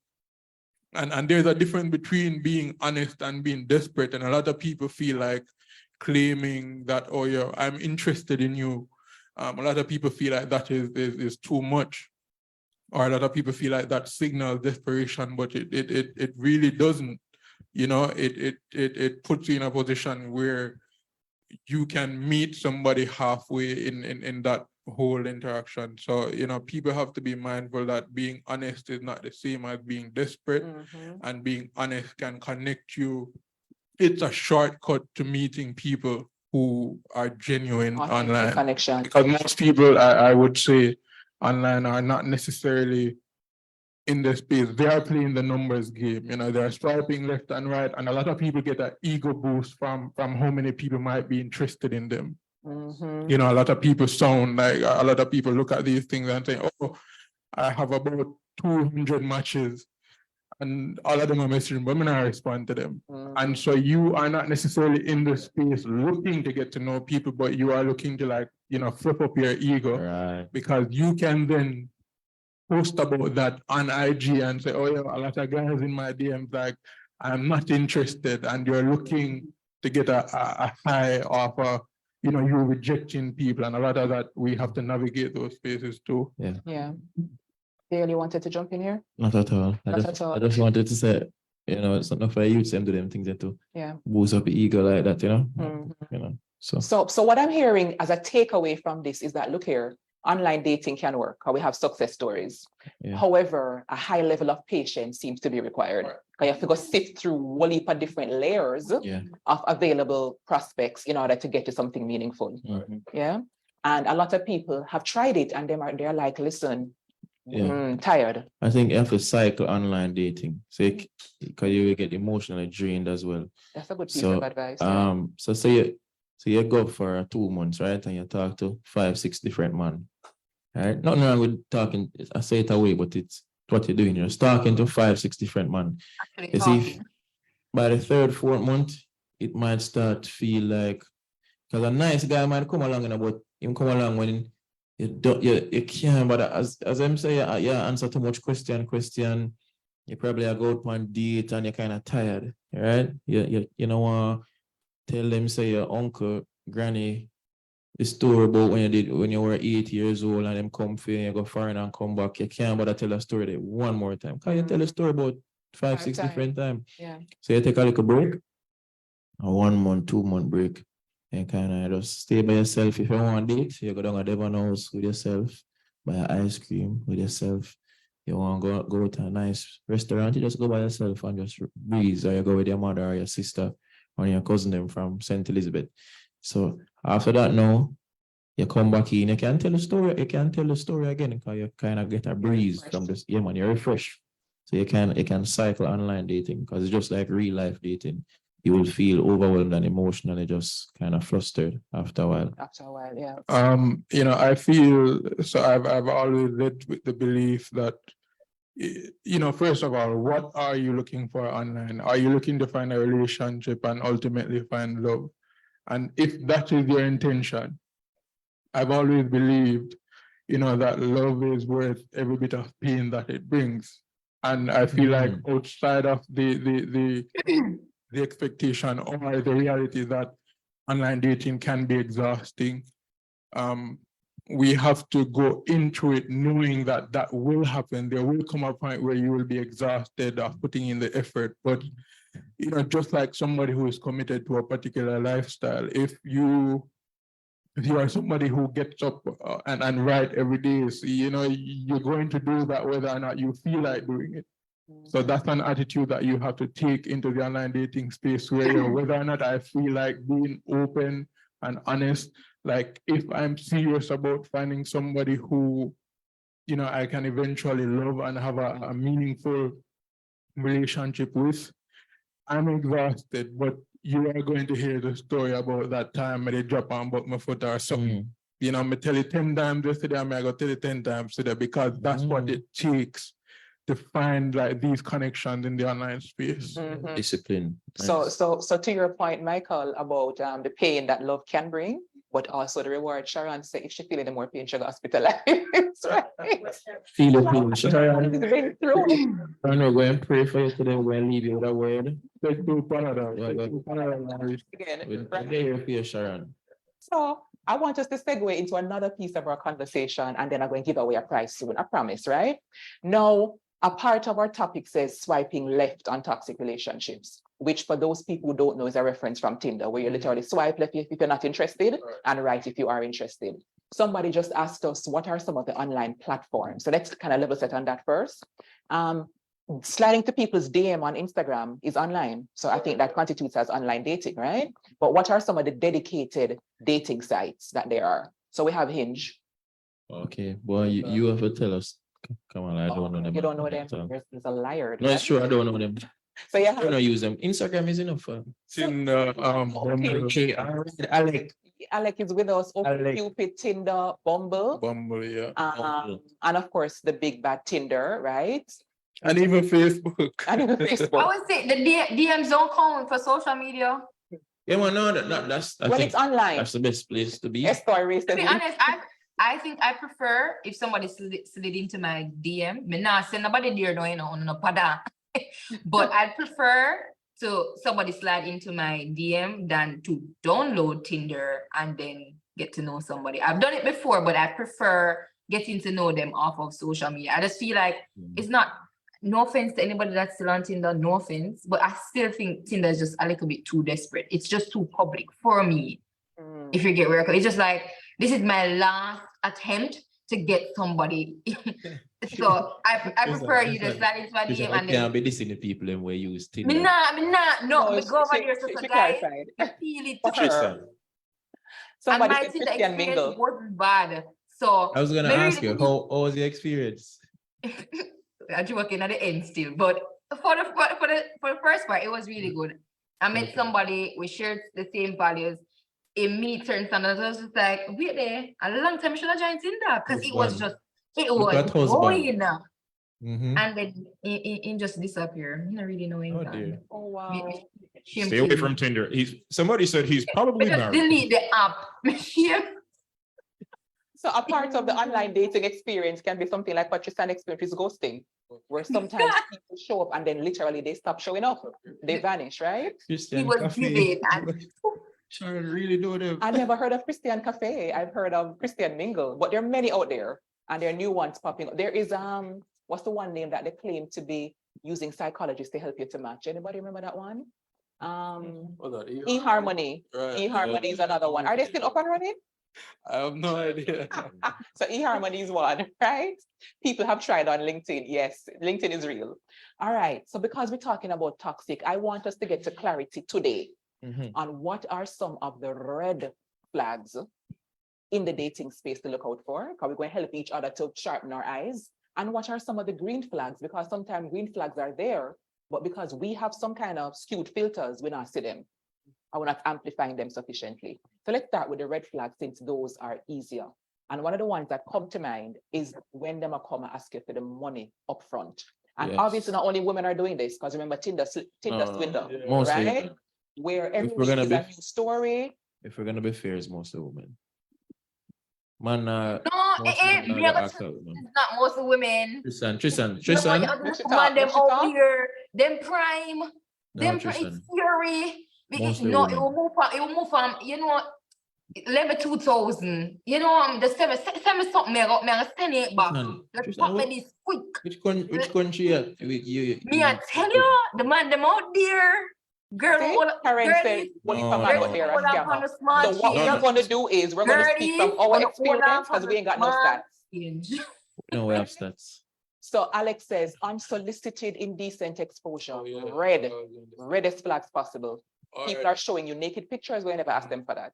And there's a difference between being honest and being desperate. And a lot of people feel like claiming that, oh, yeah, I'm interested in you. A lot of people feel like that is too much. Or a lot of people feel like that signals desperation, but it really doesn't. You know, it puts you in a position where you can meet somebody halfway in that whole interaction. So, you know, people have to be mindful that being honest is not the same as being desperate, and being honest can connect you. It's a shortcut to meeting people who are genuine Authentic online. connection. Because most people, I would say, online are not necessarily in the space. They are playing the numbers game. You know, they're swiping left and right, and a lot of people get an ego boost from how many people might be interested in them. You know, a lot of people sound like, a lot of people look at these things and say, oh, I have about 200 matches, and all of them are messaging, but I'm not respond to them. And so you are not necessarily in the space looking to get to know people, but you are looking to, like, you know, flip up your ego, Right. because you can then post about that on IG and say, oh, yeah, a lot of guys in my DMs, like, I'm not interested, and you're looking to get a high off you know, you're rejecting people, and a lot of that, we have to navigate those spaces too. Yeah. Diel, you wanted to jump in here? Not at all. Not at all. I just wanted to say, you know, it's not enough for youth to do them things that to Yeah. boost up the ego like that, you know. You know. So what I'm hearing as a takeaway from this is that, look here, online dating can work, or we have success stories. Yeah. However, a high level of patience seems to be required. You have to go sift through a whole heap of different layers of available prospects in order to get to something meaningful. Yeah. And a lot of people have tried it, and they're like, listen, tired. I think you have to cycle online dating, so because you will get emotionally drained as well. That's a good piece of advice. So you go for 2 months, right? And you talk to 5-6 different men. Right? Nothing wrong with talking, I say it away, but it's what you're doing. You're talking to 5-6 different men. You see, by the 3rd, 4th month, it might start to feel like, because a nice guy might come along, but him come along when you can't, but as I'm saying, you answer too much question, you probably go out on date and you're kind of tired, right? You know, tell them, say, your uncle, granny, the story about when you were 8 years old and them come for you, you go foreign and come back. You can't bother tell a story there one more time. Can you tell a story about 5-6 different times? Yeah. So you take a little break, a 1 month, 2 month break, and kind of just stay by yourself. If you want to date, you go down a Devon house with yourself, buy an ice cream with yourself. You want to go to a nice restaurant, you just go by yourself and just breeze, or you go with your mother or your sister or your cousin them from St. Elizabeth. So after that, now you come back in, you can tell the story. You can tell the story again because you kind of get a breeze from this. Yeah, man, you're refreshed. So you can cycle online dating because it's just like real life dating. You will feel overwhelmed and emotionally just kind of flustered after a while. Yeah. You know, I feel so. I've always lived with the belief that, you know, first of all, what are you looking for online? Are you looking to find a relationship and ultimately find love? And if that is your intention, I've always believed, you know, that love is worth every bit of pain that it brings. And I feel like outside of the expectation or the reality that online dating can be exhausting, we have to go into it knowing that that will happen. There will come a point where you will be exhausted of putting in the effort. But, you know, just like somebody who is committed to a particular lifestyle, if you are somebody who gets up and write every day, so, you know, you're going to do that whether or not you feel like doing it. So that's an attitude that you have to take into the online dating space where, you know, whether or not I feel like being open and honest, like if I'm serious about finding somebody who, you know, I can eventually love and have a meaningful relationship with, I'm exhausted, but you are going to hear the story about that time I drop on but my foot or something. You know, I'm gonna tell you 10 times yesterday, I'm gonna tell you 10 times today because that's what it takes to find like these connections in the online space. Discipline. So to your point, Michael, about the pain that love can bring, but also the reward. Sharon said if she feel any more pain, she go hospitalized. Right? Feel it, feel it. Sharon, It's been through. I'm not going to pray for you today. We're going to leave you with a word. Let's do Canada. Again, We're right? there for you, Sharon. So I want us to segue into another piece of our conversation, and then I'm going to give away a prize soon, I promise, right? Now, a part of our topic says swiping left on toxic relationships, which for those people who don't know is a reference from Tinder, where you literally swipe left if you're not interested and right if you are interested. Somebody just asked us, what are some of the online platforms? So let's kind of level set on that first. Sliding to people's DM on Instagram is online. So I think that constitutes as online dating, right? But what are some of the dedicated dating sites that there are? So we have Hinge. Okay, boy, you have to tell us. Kamala, I don't know them. You don't know them? So- There's a liar. No, it's true. I don't know them. So you I don't have use them. Instagram is enough. It's in Bumble, Okay, all right. Alec. Alec is with us, Alec. Cupid, Tinder, Bumble, yeah. and of course the big bad Tinder, right? And even Facebook. And even I Facebook. would say the DMs don't count for social media. Yeah, well, no, that's I When think it's online, that's the best place to be. a story To be says honest, I think I prefer if somebody slid into my DM. Me not send nobody there, no, you know, no pada. But I prefer to somebody slide into my DM than to download Tinder and then get to know somebody. I've done it before, but I prefer getting to know them off of social media. I just feel like it's not, no offense to anybody that's still on Tinder, no offense, but I still think Tinder is just a little bit too desperate. It's just too public for me. If you get where I come. It's just like, this is my last attempt to get somebody. So I prefer you to slide into my DM I and can't then. be listening to people and we use Tinder. Me not, no, but go over there, so she guys, clarified. you feel it. For her. Trisan, And Somebody my said Tinder Christian experience mingle. wasn't bad. So I was gonna maybe ask you, really- how was the experience? I'm joking at the end still, but for the first part, it was really good. I met Okay. somebody, we shared the same values. It meets certain standards. I was just like, wait there, a long time I should have joined Tinder because it was Husband. just, it Look was at husband. going. Mhm. And then it just disappeared. I don't really know him. Oh dear. Oh wow. Stay away from Tinder. Somebody said he's probably Just married. delete the app. Shame. So a part of the online dating experience can be something like what Trisan experienced is ghosting, where sometimes people show up and then literally they stop showing up. They vanish, right? He Christian was Cafe. giving and Sharon really know them. I never heard of Christian Cafe. I've heard of Christian Mingle, but there are many out there and there are new ones popping up. There is what's the one name that they claim to be using Psychologist to help you to match? Anybody remember that one? eHarmony. Right. eHarmony is another one. Are they still up and running? I have no idea. So eHarmony is one, right? People have tried on LinkedIn. Yes, LinkedIn is real. All right. So because we're talking about toxic, I want us to get to clarity today on what are some of the red flags in the dating space to look out for, because we're going to help each other to sharpen our eyes. And what are some of the green flags? Because sometimes green flags are there, but because we have some kind of skewed filters, we not see them. And we're not amplifying them sufficiently. So let's start with the red flags since those are easier. And one of the ones that come to mind is when them come and ask you for the money upfront. And Yes. obviously not only women are doing this, because remember Tinder swindle, Mostly, right? Where every we're week gonna is be- a new story. if we're gonna be fair, it's mostly women. Man, no, most men are yeah, the but act out, man. it's not most women. Tristan. We should Man, them talk. out here, them prime, No, them Trisan. it's scary. Mostly No, women. it will move from, you know, 11,2000. You know, the send me something, me I send it back. Let's Trisan, pop what- me this quick. Which country Me I tell you, the man them out there, girl, See? all Karen girl said, is- what if No, a man no. out there a Hold on scammer? on the smart So what change. we're going to do is we're going to speak from our experience because we ain't got no stats. No, we have stats. So Alex says, unsolicited indecent exposure, Oh, yeah. reddest flags possible. People are showing you naked pictures, we never ask them for that.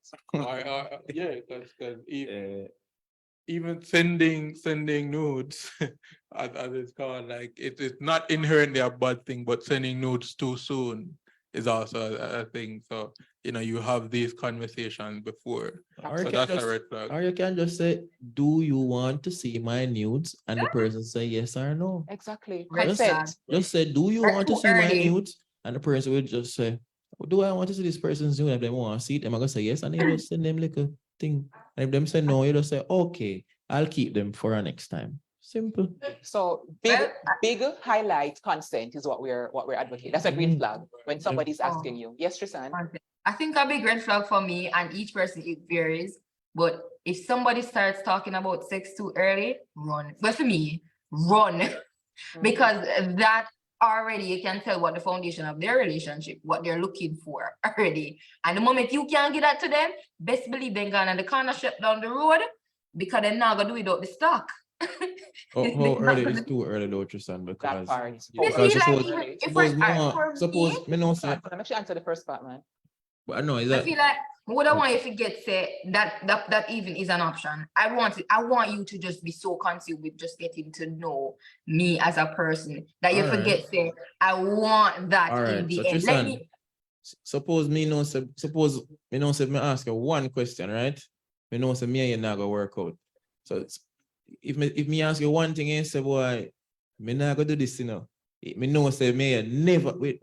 Yeah, because even sending nudes, as it's called, like it's not inherently a bad thing, but sending nudes too soon is also a thing. So you have these conversations before. Or So you, can that's a just, red flag. or you can just say, do you want to see my nudes? And the person say yes or no. Exactly. Red Consent. Just say, do you That's want to too see my early. nudes? And the person will just say, do I want to see this person's nude? If they want to see it, I'm gonna say yes, and they just send them like a thing. And if them say no, you just say, okay, I'll keep them for our next time. Simple. So Well, big highlight consent is what we're advocating. That's a green flag when somebody's asking you. Yes, Trisan? I think a big red flag for me, and each person it varies. But if somebody starts talking about sex too early, run. But for me, run. Because that already you can tell what the foundation of their relationship, what they're looking for already. And the moment you can't get that to them, best believe they're gonna the corner shop down the road because they're not gonna do without the stock. How early is too early though, Trisan? That Because part. You because see, like, suppose, even if suppose, we're- no, for suppose me, me know say, Let me answer the first part, man. but I know is I that feel like what I want you to get say that even is an option. I want you to just be so consumed with just getting to know me as a person that you Alright. forget say I want that in alright. So the end. Let Trisan, me suppose me know say me ask you one question, right? Me know say me and you not gonna work out. So if me ask you one thing and you say, boy, me not gonna do this, you know. Me know say me and never we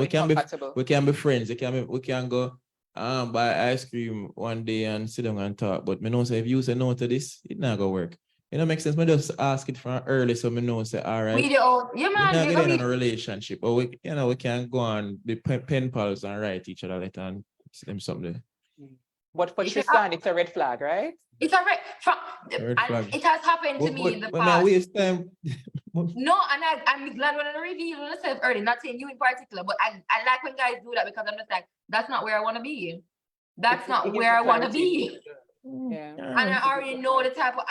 can be Compatible. we can be friends. We can go buy ice cream one day and sit down and talk. But me know say if you say no to this, it not gonna work. You know, make sense. Me just ask it from early so me know say all right. weed it out. Yeah, We man. not You get in know, a relationship, or we can go on the pen pals and write each other letter and send something. But for You can Trisan, it's a red flag, right? it's a red Red and flag. it has happened to me in the When I past. waste time. No, and I'm glad when I reveal myself early, not saying you in particular, but I like when guys do that because I'm just like, that's not where I want to be. That's It not gives where you I want to clarity. be. Yeah. And I already know the type of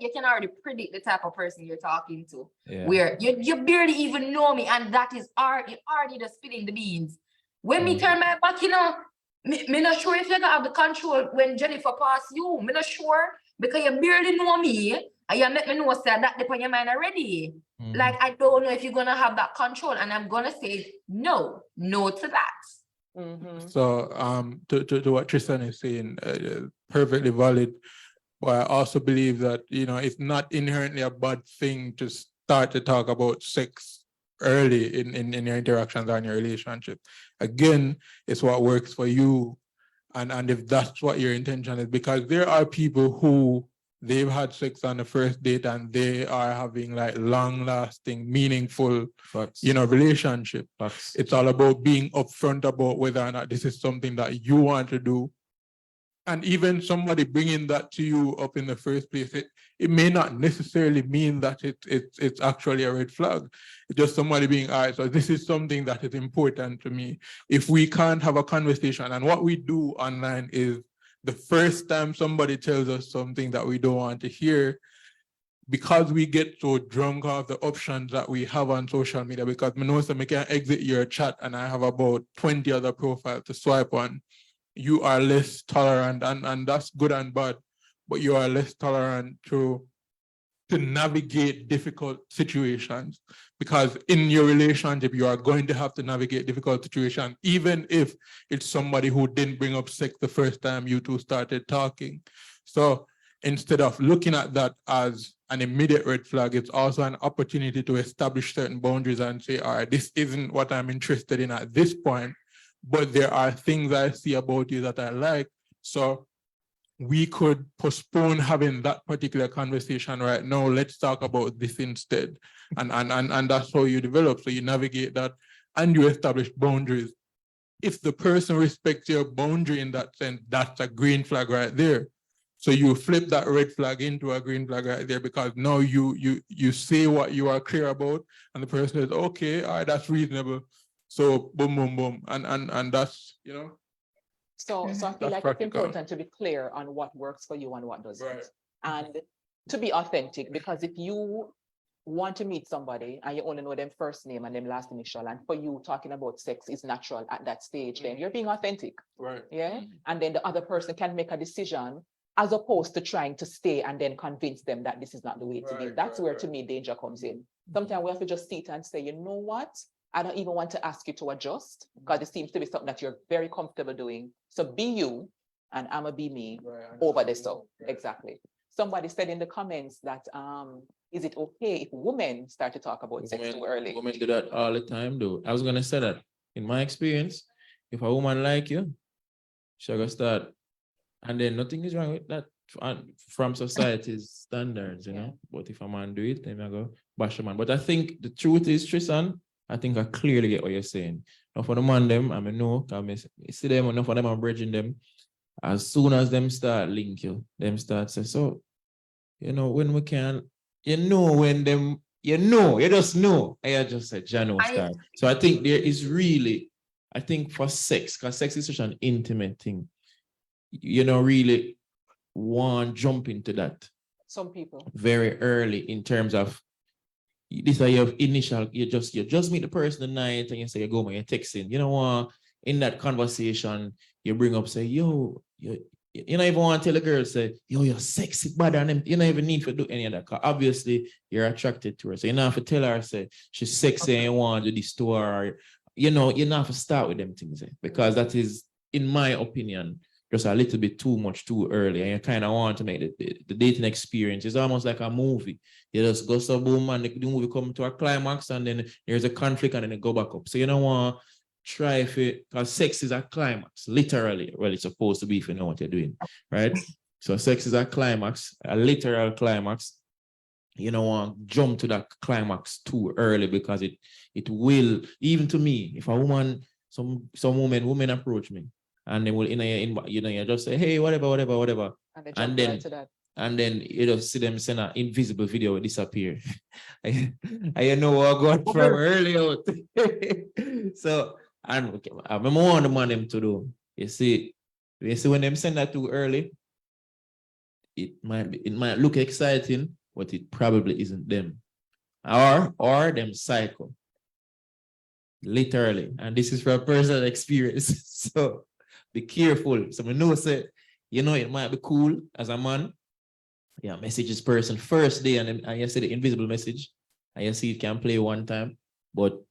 you can already predict the type of person you're talking to. Yeah. Where you barely even know me, and that is already just spilling the beans. When me turn my back, you know, me not sure if you gonna have the control when Jennifer pass you. Me not sure because you barely know me and you make me know say that depend on your mind already. Like I don't know if you're gonna have that control, and I'm gonna say no to that. Mhm. So to what Tristan is saying, perfectly valid. But I also believe that, you know, it's not inherently a bad thing to start to talk about sex early in your interactions and your relationship. Again, it's what works for you. And if that's what your intention is, because there are people who they've had sex on the first date and they are having like long lasting, meaningful, Facts. you know, relationship. Facts. It's all about being upfront about whether or not this is something that you want to do. And even somebody bringing that to you up in the first place, it may not necessarily mean that it's actually a red flag. It's just somebody being, all right, so this is something that is important to me. If we can't have a conversation, and what we do online is the first time somebody tells us something that we don't want to hear, because we get so drunk off the options that we have on social media, because I know I can exit your chat and I have about 20 other profiles to swipe on, you are less tolerant, and that's good and bad, but you are less tolerant to navigate difficult situations, because in your relationship, you are going to have to navigate difficult situations, even if it's somebody who didn't bring up sex the first time you two started talking. So instead of looking at that as an immediate red flag, it's also an opportunity to establish certain boundaries and say, all right, this isn't what I'm interested in at this point, but there are things I see about you that I like. So we could postpone having that particular conversation right now. Let's talk about this instead. And that's how you develop. So you navigate that and you establish boundaries. If the person respects your boundary in that sense, that's a green flag right there. So you flip that red flag into a green flag right there, because now you say what you are clear about, and the person is okay, all right, that's reasonable. So boom, boom, boom. And that's, you know. So I feel That's like practical. it's important to be clear on what works for you and what doesn't. Right. And to be authentic, because if you want to meet somebody and you only know them first name and them last initial, and for you talking about sex is natural at that stage, then you're being authentic. Right. Yeah. And then the other person can make a decision as opposed to trying to stay and then convince them that this is not the way to be. Right, That's right, where right. to me danger comes in. Sometimes we have to just sit and say, you know what? I don't even want to ask you to adjust, because it seems to be something that you're very comfortable doing. So be you and I'ma be me over this stuff. Exactly. Somebody said in the comments that is it okay if women start to talk about sex too early? Women do that all the time, though. I was gonna say that in my experience, if a woman like you, she gonna start And then nothing is wrong with that from society's standards, you Yeah. know. But if a man do it, then I go bash a man. But I think the truth is, Trisan, I think I clearly get what you're saying. Now for the man them, I mean no, I see them, enough of them are bridging them. As soon as them start link you, them start say, so, you know, when we can, you know, when them, you know, you just know. I just said, Jano start. So I think there is really, I think for sex, because sex is such an intimate thing, you know, really want jump into that Some people. very early in terms of this are your initial, you just meet the person tonight and you say you go man, you're texting. You know what? In that conversation, you bring up, say, yo, you don't even want to tell a girl, say, yo, you're sexy, bad, and you don't even need to do any of that. Because obviously you're attracted to her. So you don't have to tell her, say, she's sexy and you want to do this to her. Or, you know, you don't have to start with them things, because that is, in my opinion, just a little bit too much too early, and you kind of want to make the dating experience. It's almost like a movie. You just go so boom and the movie come to a climax and then there's a conflict and then it go back up. So you don't want to try if it, because sex is a climax, literally. Well, it's supposed to be if you know what you're doing, right? So sex is a climax, a literal climax. You don't want to jump to that climax too early, because it will, even to me, if a woman, some women approach me, and they will you just say, hey, whatever, And they and jump then right to that. and then you just see them send an invisible video disappear. And you know what got from early out. So and okay, I'm more on the man them to do. You see when them send that too early, it might look exciting, but it probably isn't them. Or them psycho. Literally. And this is from personal experience. So be careful. So I know, say, you know, it might be cool as a man. Yeah, message this person first day, and you see the invisible message, and you see it can play one time, but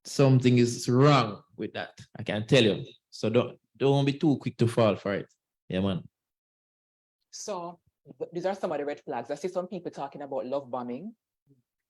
something is wrong with that. I can tell you. So don't be too quick to fall for it. Yeah, man. So these are some of the red flags. I see some people talking about love bombing.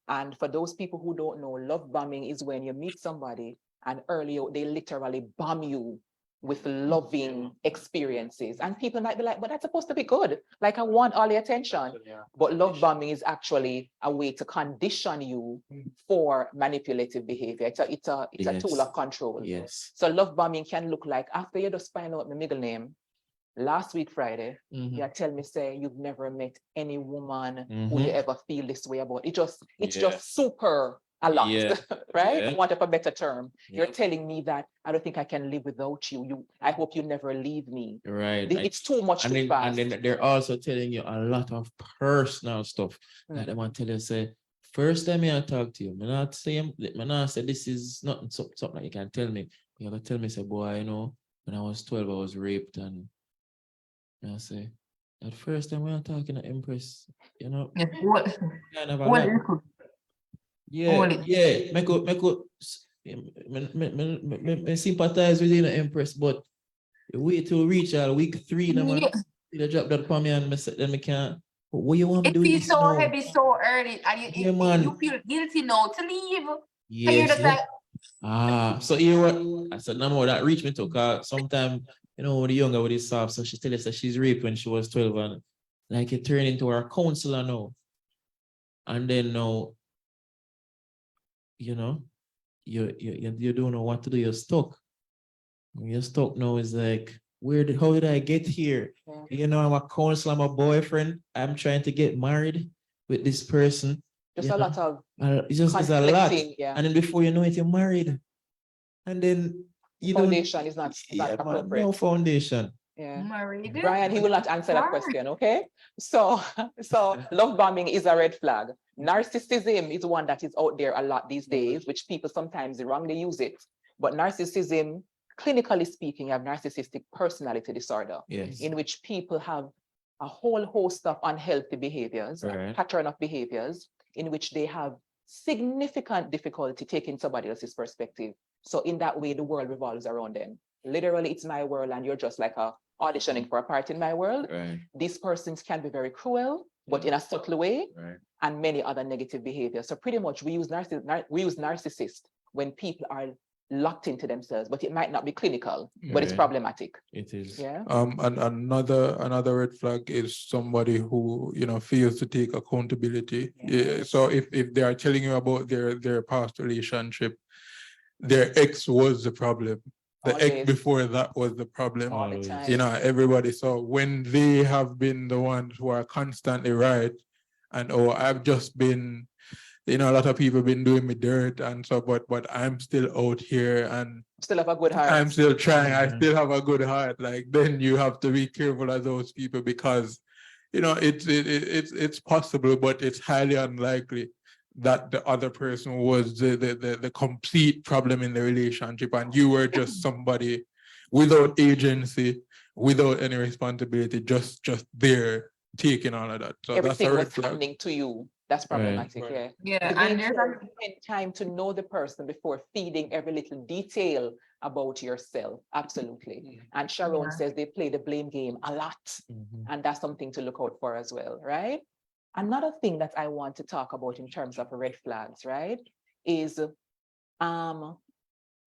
And for those people who don't know, love bombing is when you meet somebody and early they literally bomb you with loving experiences. And people might be like, but that's supposed to be good. Like, I want all the attention. But love bombing is actually a way to condition you for manipulative behavior. It's a Yes. tool of control. Yes. So love bombing can look like, after you just find out my middle name, last week, Friday, you tell me, say, you've never met any woman who you ever feel this way about. It's just super a lot, right? I want up a better term. You're telling me that I don't think I can live without you. I hope you never leave me. Right. It's too much too fast. And then they're also telling you a lot of personal stuff. Like they want to tell you, say, first time I talk to you, I'm not saying this is not something that you can tell me. You're gonna tell me, say, boy, you know, when I was 12, I was raped, and I say, at first time we are talking to Empress, you know. Kind of a lot. Me sympathize with you, Empress, but wait till reach week 3, man. You drop that for me, and then me can't. What you want me to do? It feels so heavy so early, and you feel guilty now to leave. Yes. So you what? I said, no more that reach me to, cause sometimes, you know, the younger with this soft, so she tell us that she's raped when she was 12, and like it turned into her counselor now. And then now, you know, you don't know what to do. You're stuck. When you're stuck now, it's like, how did I get here? You know, I'm a counselor, I'm a boyfriend. I'm trying to get married with this person. Just a lot of it's a lot. And then before you know it, you're married. And then foundation is not appropriate. No foundation. Yeah. Married. Brian, he will not answer that question, okay? So love bombing is a red flag. Narcissism is one that is out there a lot these days, which people sometimes wrongly use it. But narcissism, clinically speaking, you have narcissistic personality disorder, in which people have a whole host of unhealthy behaviors, a pattern of behaviors, in which they have significant difficulty taking somebody else's perspective. So in that way, the world revolves around them. Literally, it's my world, and you're just like auditioning for a part in my world. These persons can be very cruel, but in a subtle way, and many other negative behaviors. So pretty much we use narcissist when people are locked into themselves, but it might not be clinical, but it's Right. problematic. It is. Yeah. And another red flag is somebody who, fails to take accountability. Yeah. So if they are telling you about their past relationship, their ex was the problem. The ex Always. before that was the problem. All the Always. time. Everybody. So when they have been the ones who are constantly right, and I've just been, a lot of people been doing me dirt and so, but I'm still out here and Still have a good heart. I'm still trying. I Mhm. still have a good heart. Like then you have to be careful of those people because, it's possible, but it's highly unlikely that the other person was the complete problem in the relationship, and you were just somebody without agency, without any responsibility, just there taking all of that. So that's a Everything red was flag. happening to you. That's problematic. Right. Yeah. Yeah, To and be there's sure, spend time to know the person before feeding every little detail about yourself. Absolutely. And Sharon Yeah. says they play the blame game a lot. Mhm. And that's something to look out for as well, right? Another thing that I want to talk about in terms of red flags, right, is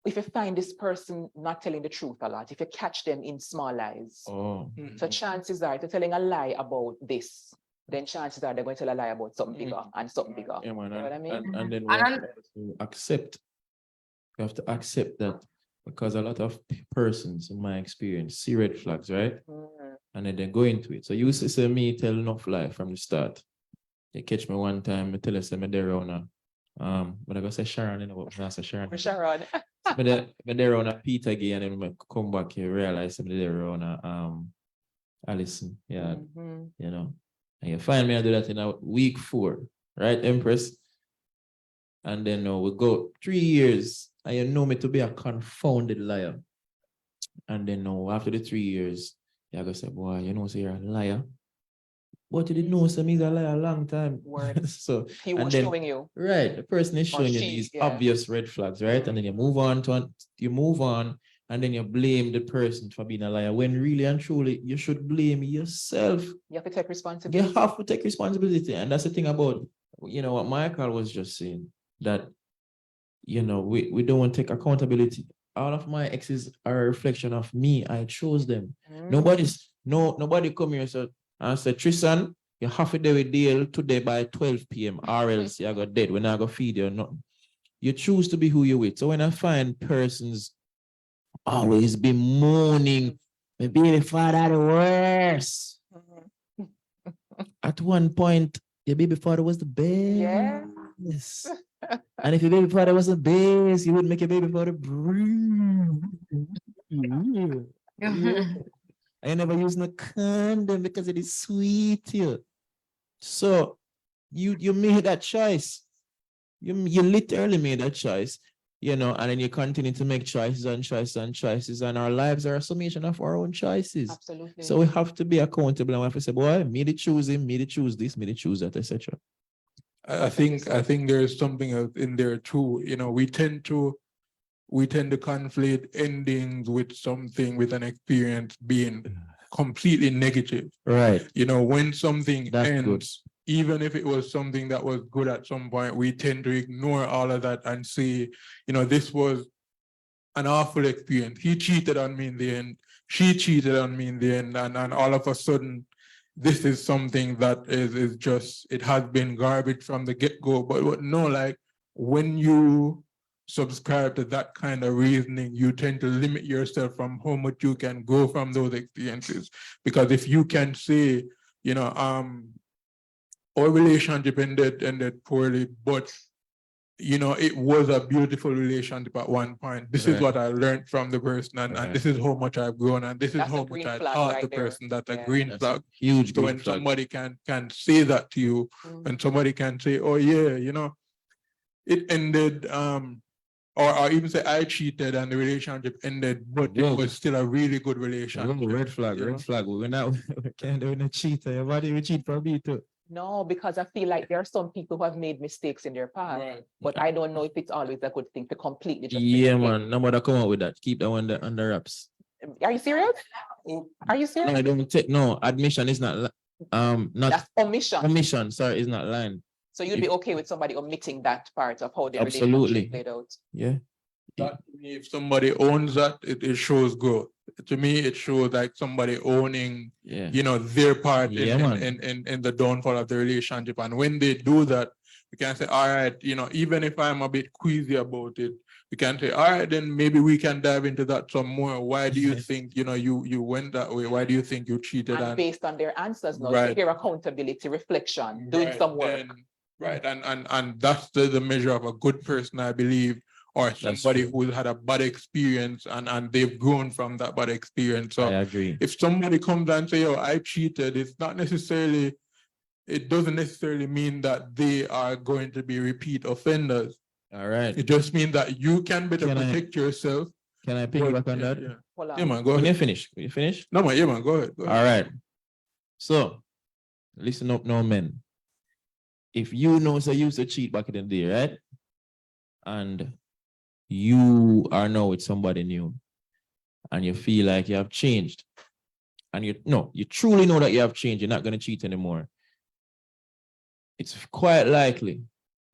if you find this person not telling the truth a lot, if you catch them in small lies. Oh. So chances are, if you're telling a lie about this, then chances are they're going to tell a lie about something bigger and something bigger. Yeah, man. You know what I mean? And then we And have to accept. You have to accept that because a lot of persons, in my experience, see red flags, right? Mhm. And then they go into it. So you used to say me tell enough lie from the start. You catch me one time, I tell us I'm there on but I go say Sharon, but I say Sharon. For Sharon. But there on a Peter again, and when I come back, you realize I'm there on a Allison. Yeah, Mhm. And you find me I do that in a week 4, right, Empress? And then we go 3 years, and you know me to be a confounded liar. And then after the 3 years, you go say, boy, so you're a liar. But you didn't know so me's a liar a long time. Word. So He and was then showing you. right, the person is Or showing you she, these yeah. obvious red flags, right? And then you move on, and then you blame the person for being a liar. When really and truly, you should blame yourself. You have to take You responsibility. have to take responsibility. And that's the thing about, what Michael was just saying, that, we don't want to take accountability. All of my exes are a reflection of me. I chose them. Mm. Nobody come here and say, Trisan, you have to do with Diel today by 12 p.m. or else you go dead. We're not going to feed you or nothing. You choose to be who you're with. So when I find persons always be moaning, my baby father the worst. Mhm. At one point, your baby father was the best. Yes. And if your baby father was the best, you would make your baby father breathe. I never use no condom because it is sweet here. So you made that choice. You literally made that choice, and then you continue to make choices and choices and choices, and our lives are a summation of our own choices. Absolutely. So we have to be accountable, and we have to say, boy, me to choose him, me to choose this, me to choose that, etc. I think there's something else in there too. We tend to conflate endings with something, with an experience being completely negative. Right. When something That's ends, good. even if it was something that was good at some point, we tend to ignore all of that and say, this was an awful experience. He cheated on me in the end. She cheated on me in the end. And all of a sudden, this is something that is just, it has been garbage from the get-go. But no, like when you subscribe to that kind of reasoning, you tend to limit yourself from how much you can go from those experiences. Because if you can say, our relationship ended poorly, but it was a beautiful relationship at one point. This is Right. what I learned from the person, and this is how much I've grown, and this is That's a how much green I flag taught right the there. person. That's a Yeah. green That's flag. a huge So green when flag. somebody can say that to you, and somebody can say, oh yeah, it ended, or even say I cheated and the relationship ended, but it was still a really good relationship. Red flag, you know? red flag. We're not cheat. Your body will cheat for me too. No, because I feel like there are some people who have made mistakes in their past, Right. but I don't know if it's always a good thing to completely just Yeah, forget. man. Nobody come out with that. Keep that one under wraps. Are you serious? Are you No, serious? I don't take admission is not not That's omission. omission. Sorry, is not lying. So you'd be okay with somebody omitting that part of how the Absolutely. relationship played out. Yeah. That to me, if somebody owns that, it shows growth. To me, it shows like somebody owning, Yeah. their part Yeah, man. in the downfall of the relationship. And when they do that, we can say, all right, even if I'm a bit queasy about it, we can say, all right, then maybe we can dive into that some more. Why do you think, you went that way? Why do you think you cheated? And based on their answers now, Right. you hear accountability, reflection, doing some work. Right. And that's the measure of a good person, I believe, or somebody who had a bad experience and they've grown from that bad experience. So I agree. if somebody comes and say, oh, I cheated, it doesn't necessarily mean that they are going to be repeat offenders. All right. It just means that you can better protect yourself. Can I piggyback on that? Yeah. Hold on. Yeah, man, go When you ahead. finish? When you finish? No, man, yeah, man, go ahead. All right. So, listen up now, men. If you know so you used to cheat back in the day, right? And you are now with somebody new and you feel like you have changed. And you truly know that you have changed. You're not going to cheat anymore. It's quite likely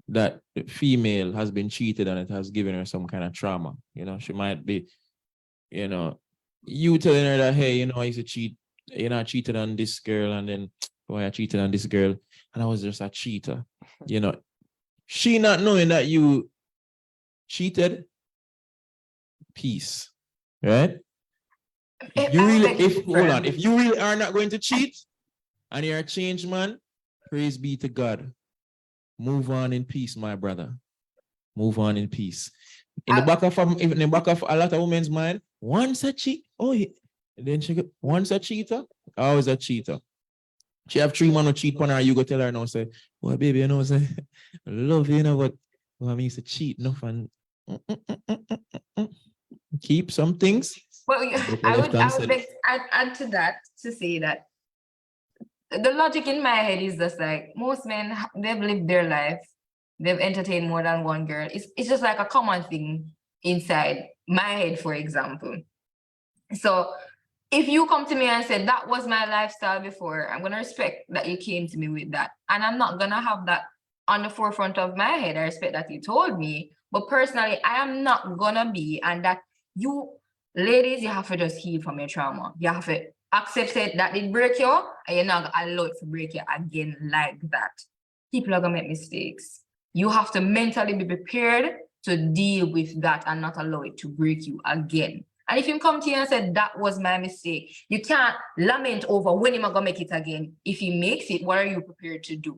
that the female has been cheated and it has given her some kind of trauma. She might be, you telling her that, hey, I used to cheat, I cheated on this girl, and then, boy, I cheated on this girl, and I was just a cheater. She not knowing that you cheated, peace, right? If you really are not going to cheat and you're a changed man, praise be to God. Move on in peace, my brother. Move on in peace. In the back of a lot of women's mind, once a cheat, then she go, once a cheater, always a cheater. She have 3 men who cheat on her, you go tell her now, say, well, baby, say, I love you, but I mean, to cheat, no fun. Keep some things. Well, I would add to that to say that the logic in my head is just like most men, they've lived their life, they've entertained more than one girl. It's just like a common thing inside my head, for example. So if you come to me and say that was my lifestyle before, I'm gonna respect that you came to me with that, and I'm not gonna have that on the forefront of my head. I respect that you told me, but personally, I am not gonna be, and that you ladies, you have to just heal from your trauma. You have to accept it that it break you, and you're not gonna allow it to break you again like that. People are gonna make mistakes. You have to mentally be prepared to deal with that and not allow it to break you again. And if you come to you and say, that was my mistake, you can't lament over when am I gonna make it again. If he makes it, what are you prepared to do?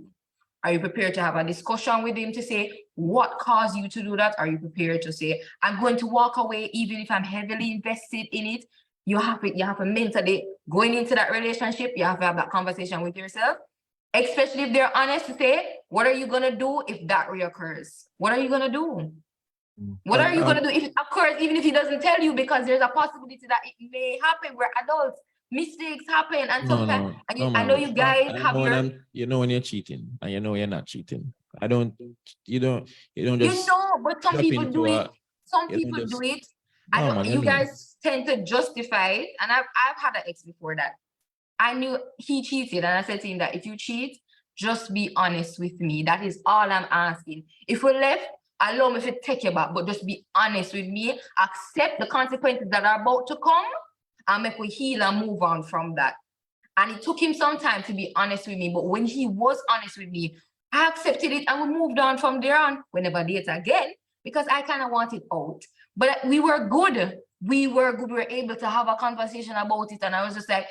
Are you prepared to have a discussion with him to say, what caused you to do that? Are you prepared to say, I'm going to walk away even if I'm heavily invested in it? You have to mentally, going into that relationship, you have to have that conversation with yourself, especially if they're honest to say, what are you going to do if that reoccurs? What are you going to do? What are you going to do if it occurs, even if he doesn't tell you, because there's a possibility that it may happen. We're adults. Mistakes happen, and sometimes I know you guys have your. When you're cheating, and you're not cheating. You don't just. But some people do it. Some people do it. You guys tend to justify it, and I've had an ex before that. I knew he cheated, and I said to him that if you cheat, just be honest with me. That is all I'm asking. If we left, allow me to take you back, but just be honest with me. Accept the consequences that are about to come, and make we heal and move on from that. And it took him some time to be honest with me, but when he was honest with me, I accepted it and we moved on from there on. We never date again because I kind of wanted out. But we were good. We were good. We were able to have a conversation about it. And I was just like,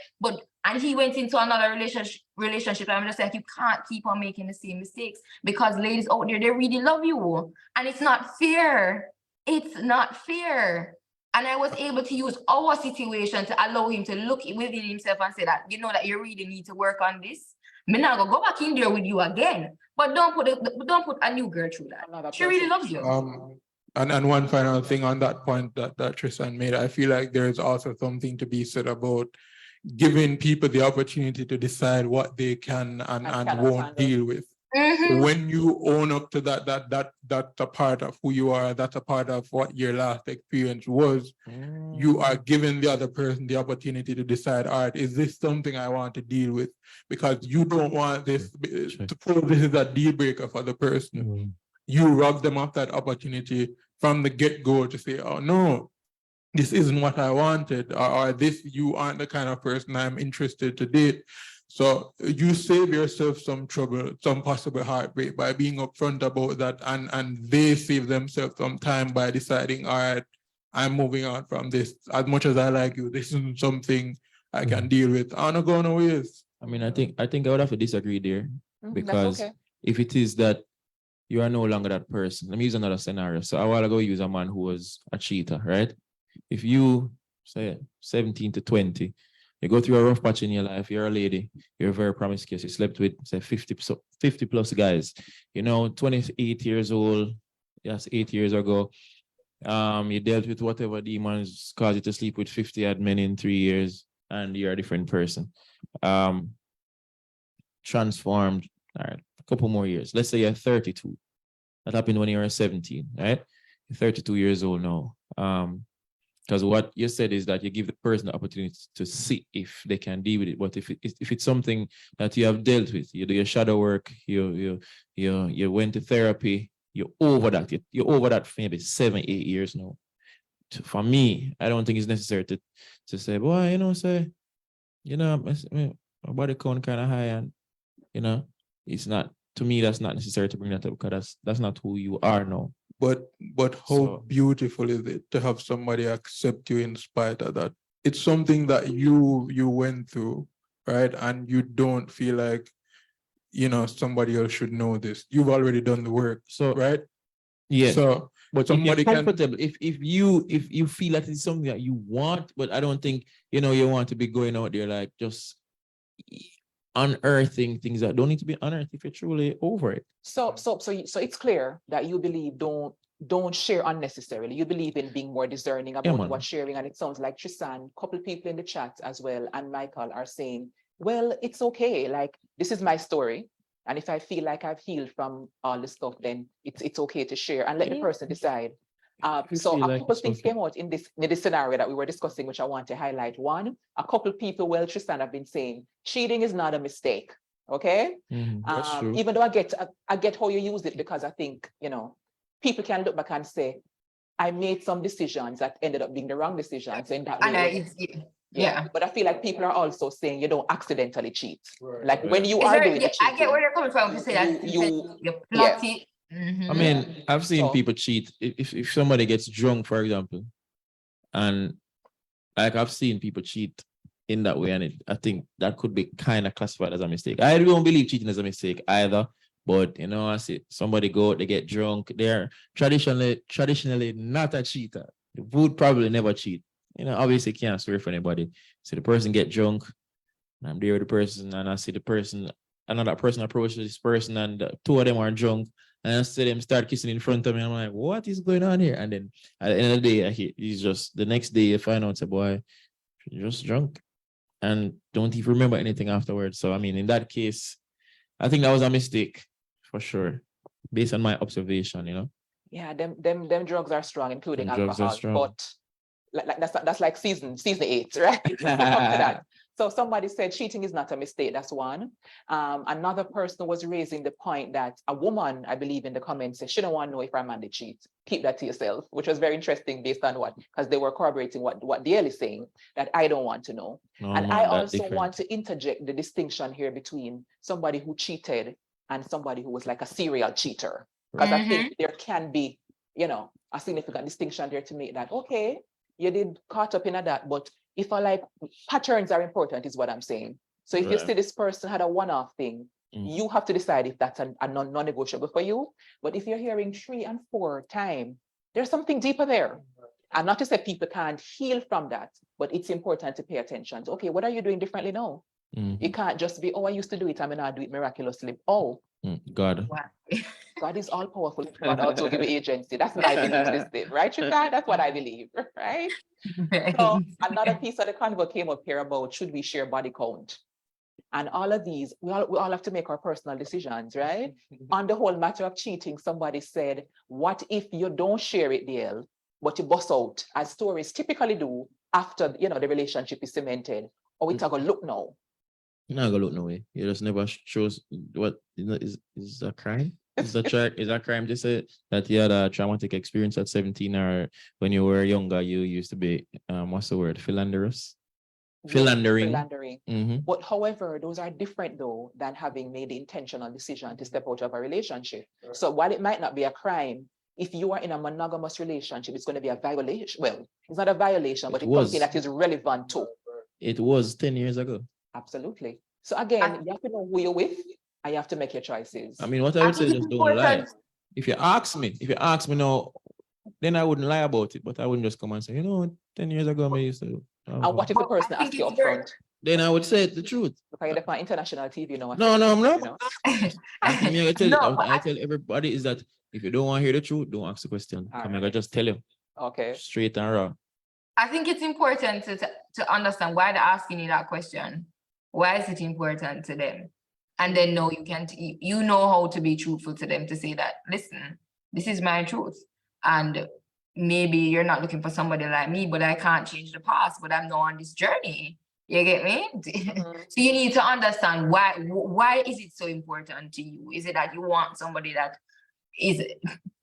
and he went into another relationship. And I'm just like, you can't keep on making the same mistakes because ladies out there, they really love you. And it's not fair. It's not fair. And I was able to use our situation to allow him to look within himself and say that, that you really need to work on this. Me not go back in there with you again. But don't put a new girl through that. She really loves you. And one final thing on that point that Trisan made, I feel like there is also something to be said about giving people the opportunity to decide what they can and won't deal with. Mm-hmm. When you own up to that's a part of who you are, that's a part of what your last experience was, you are giving the other person the opportunity to decide, all right, is this something I want to deal with? Because you don't want this to prove this is a deal breaker for the person. You rob them of that opportunity from the get-go to say, oh no, this isn't what I wanted, or this, you aren't the kind of person I'm interested to date. So you save yourself some trouble, some possible heartbreak by being upfront about that, and they save themselves some time by deciding, all right, I'm moving on from this. As much as I like you, this isn't something I can deal with. I'm not going away. I mean, I think I would have to disagree there, That's because okay. if it is that you are no longer that person, let me use another scenario. So a while ago, use a man who was a cheater, right? If you say 17 to 20, you go through a rough patch in your life, you're a lady, you're very promiscuous, you slept with, say, 50 plus guys, 28 years old, yes, 8 years ago, you dealt with whatever demons caused you to sleep with 50 odd men in 3 years, and you're a different person. Transformed, all right, a couple more years. Let's say you're 32. That happened when you were 17, right? You're 32 years old now. Because what you said is that you give the person the opportunity to see if they can deal with it. But if it's something that you have dealt with, you do your shadow work, you went to therapy, you're over that. You're over that for maybe 7-8 years now. For me, I don't think it's necessary to say, boy, my body count kind of high, and it's not, to me, that's not necessary to bring that up, because that's not who you are now. But how So- beautiful is it to have somebody accept you in spite of that? It's something that you went through, right? And you don't feel like, somebody else should know this. You've already done the work, So right? yes, So but somebody if you're can- comfortable, if you feel that it's something that you want, but I don't think you want to be going out there like just unearthing things that don't need to be unearthed if you're truly over it. So it's clear that you believe don't share unnecessarily. You believe in being more discerning about man. what sharing. And it sounds like Trisan, couple people in the chat as well, and Michael are saying, well, it's okay. Like, this is my story. And if I feel like I've healed from all the stuff, then it's okay to share and let the person decide. You So feel a like couple it's things okay. came out in this scenario that we were discussing, which I want to highlight. One, a couple people, well, Trisan, have been saying cheating is not a mistake. Okay. That's true. Even though I get how you use it, because I think, people can look back and say, I made some decisions that ended up being the wrong decisions. In that way, Yeah. But I feel like people are also saying you don't accidentally cheat. Right, Like right. when you Is are there, doing the I get cheating, where you're coming from to say that you plot it. I mean, I've seen So- people cheat. If somebody gets drunk, for example, and like I've seen people cheat in that way, and I think that could be kind of classified as a mistake. I don't believe cheating is a mistake either, but I see somebody go, they get drunk. They're traditionally not a cheater. They would probably never cheat. Obviously can't swear for anybody. So the person get drunk, and I'm there with the person, and I see the person, another person approaches this person, and the two of them are drunk. And I see them start kissing in front of me. I'm like, what is going on here? And then at the end of the day, he's just, the next day you find out, say, boy, you're just drunk and don't even remember anything afterwards. So, I mean, in that case, I think that was a mistake for sure, based on my observation, yeah, them drugs are strong, including Them drugs are alcohol. strong. But that's like season 8, right? We'll come to that. So somebody said cheating is not a mistake. That's one. Another person was raising the point that a woman, I believe in the comments, said she don't want to know if her man did cheat. Keep that to yourself, which was very interesting based on what, because they were corroborating what Diel is saying, that I don't want to know. No, And man, I that also different. want to interject the distinction here between somebody who cheated and somebody who was like a serial cheater. Because I think there can be, a significant distinction there to make that, okay, you did caught up in that, but if patterns are important, is what I'm saying. So if you Right. see this person had a one-off thing, you have to decide if that's a non-negotiable for you. But if you're hearing 3 and 4 times, there's something deeper there. And not to say people can't heal from that, but it's important to pay attention to, okay, what are you doing differently now? It can't just be, oh, I used to do it, I'm gonna do it miraculously. Oh, God. God is all powerful. God also give agency. That's my belief, right, Trisan? That's what I believe, right? So another piece of the convo came up here about should we share body count? And all of these, we all have to make our personal decisions, right? On the whole matter of cheating, somebody said, what if you don't share it, Diel, but you bust out, as stories typically do after the relationship is cemented? Or it's gonna look now. You're not gonna look no way. You just never shows what is a crime. Is that crime to say that you had a traumatic experience at 17, or when you were younger, you used to be, what's the word? Philanderous? Philandering. Philandering. Mhm. But however, those are different though than having made the intentional decision to step out of a relationship. So while it might not be a crime, if you are in a monogamous relationship, it's going to be a violation. Well, it's not a violation, but It it's something was. that is relevant too. It was 10 years ago. Absolutely. So again, you have to know who you're with and you have to make your choices. I mean, what I would say, think just it's don't lie. important. If you ask me now, then I wouldn't lie about it, but I wouldn't just come and say, 10 years ago, I used to. And what if the But I person think asks you it's up very- front? Then I would say the truth. Because you're on international TV, No, I'm not. you know? I think I tell, No, but I tell everybody is that if you don't want to hear the truth, don't ask the question. All I'm gonna right. just tell you Okay. straight and raw. I think it's important to understand why they're asking you that question. Why is it important to them? And then know you know how to be truthful to them, to say that, listen, this is my truth. And maybe you're not looking for somebody like me, but I can't change the past, but I'm now on this journey. You get me? So you need to understand why is it so important to you? Is it that you want somebody that is,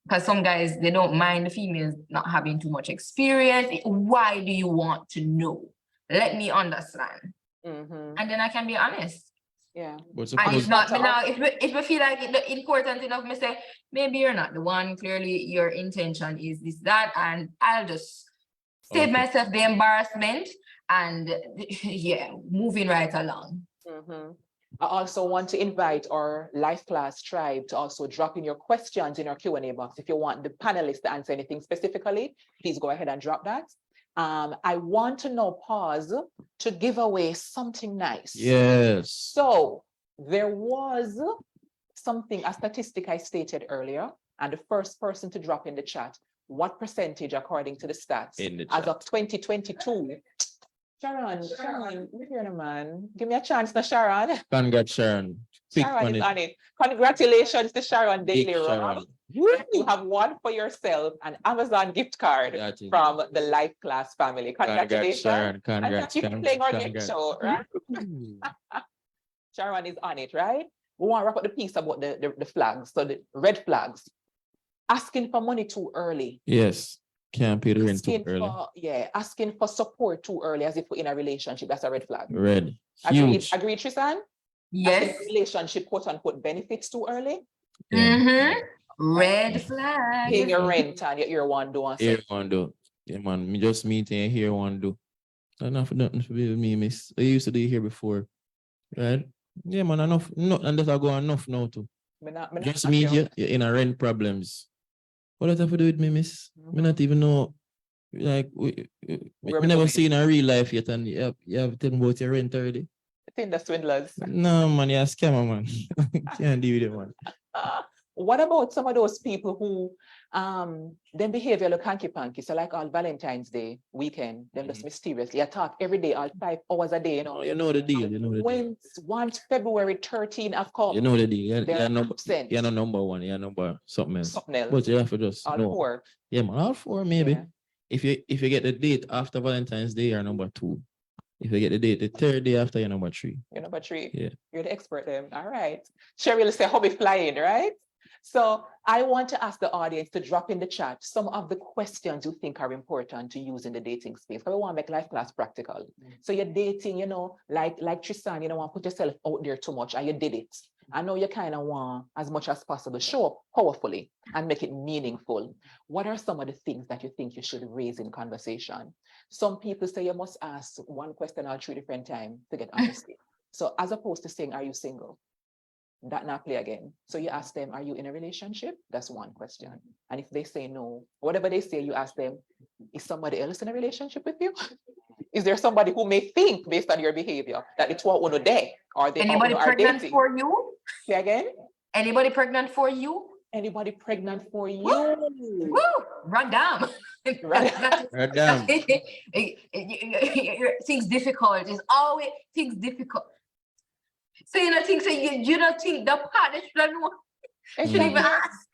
because some guys, they don't mind the females not having too much experience. Why do you want to know? Let me understand. Mhm. And then I can be honest. Yeah. But And suppose if not, but now if we feel like it's important enough, me say, maybe you're not the one. Clearly, your intention is this, that, and I'll just save Okay. myself the embarrassment and yeah, moving right along. Mhm. I also want to invite our life class tribe to also drop in your questions in our Q&A box. If you want the panelists to answer anything specifically, please go ahead and drop that. I want to now pause to give away something nice. yes. So there was a statistic I stated earlier, and the first person to drop in the chat, what percentage according to the stats In the as chat. of 2022? Sharon, you're here, man. Give me a chance now, Sharon. Congrats, Sharon. Pick Sharon on is it. on it. Congratulations to Sharon Big Daily. Sharon. You have won for yourself an Amazon gift card That is- from the Life Class family. Congrats, Congratulations. Sharon. And Congrats. thank you for playing our game Congrats. show, right? Sharon is on it, right? We want to wrap up the piece about the flags. So the red flags. Asking for money too early. Yes. Can't pay the rent too Asking early. asking for support too early as if we're in a relationship. That's a red flag. Red. Agreed, Huge. agreed, Trisan? Yes. Asking relationship, quote unquote, benefits too early. Yeah. Red flag. Paying your rent and your one do and Here say, one do. Yeah, man. Me just meeting here one do. Enough nothing to be with me, miss. I used to do it here before. Right? Yeah, man, enough. No, and that I go enough now too. Me not Just meet you, you're in a rent problems. What does that have to do with me, miss? Me not even know. Like we Where we we never going? seen a real life yet, and you have tell me about your rent already. Tinder swindlers. No, man, you're a scammer, man. Can't deal with it, man. What about some of those people who their behavior look hanky-panky? So like on Valentine's Day weekend, them just mysteriously attack every day, all 5 hours a day, you know. You know the deal. You know the deal. Once February 13 have come, You know the deal. they're absent. You're not number one. You're number something else. Something else. But you have to just All know. 4. Yeah, man, all 4 maybe. Yeah. If you get the date after Valentine's Day, you're number 2. If you get the date the 3rd day after, you're number 3. You're number 3. Yeah. You're the expert then. All right. Cheryl say hobby flying, right? So I want to ask the audience to drop in the chat some of the questions you think are important to use in the dating space. Because we want to make life class practical. So you're dating, like Trisan, you don't want to put yourself out there too much, and you did it. I know you kind of want, as much as possible, show up powerfully and make it meaningful. What are some of the things that you think you should raise in conversation? Some people say you must ask one question or 3 different times to get honesty. So as opposed to saying, are you single? That not play again. So you ask them, are you in a relationship? That's one question. And if they say no, whatever they say, you ask them, is somebody else in a relationship with you? Is there somebody who may think based on your behavior that it's what one day or they Anybody are pregnant dating? for you? Say again? Anybody pregnant for you? Anybody pregnant for you? Woo! Run down. Right. Right down. Things difficult. It's always things difficult. So you don't think the partner should know. And Should even ask.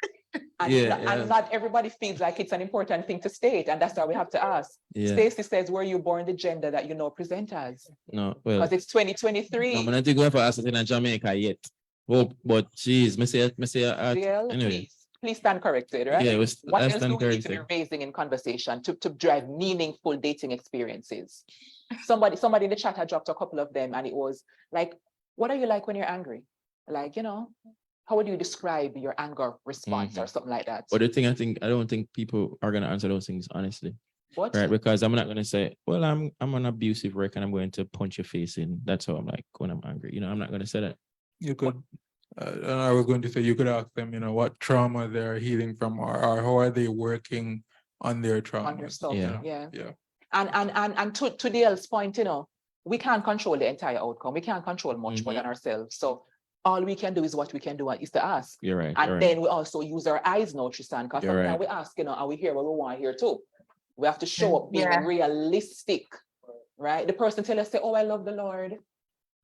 And not everybody feels like it's an important thing to state, and that's why we have to ask. Yeah. Stacey says, were you born the gender that you know present as? No, well. Because it's 2023. I'm not going for ask it in Jamaica yet. Oh, but geez, me say, Diel, anyway. please stand corrected, right? Yeah, it was What less else than do we need to be corrected. raising in conversation to drive meaningful dating experiences? Somebody in the chat had dropped a couple of them, and it was like, what are you like when you're angry? Like, how would you describe your anger response or something like that? But the thing I don't think people are gonna answer those things honestly. What? Right, because I'm not gonna say, well, I'm an abusive wreck and I'm going to punch your face in. That's how I'm like when I'm angry. I'm not gonna say that. You could, and I was going to say, you could ask them, what trauma they're healing from, or how are they working on their trauma? On yourself, Yeah. yeah. And to Diel's point, we can't control the entire outcome. We can't control much more than ourselves. So all we can do is what we can do is to ask. You're right. And then we also use our eyes now, Trisan, because You're sometimes right. we ask, and we hear what we want to hear too. We have to show up being Yeah. realistic, right? The person tell us, say, oh, I love the Lord.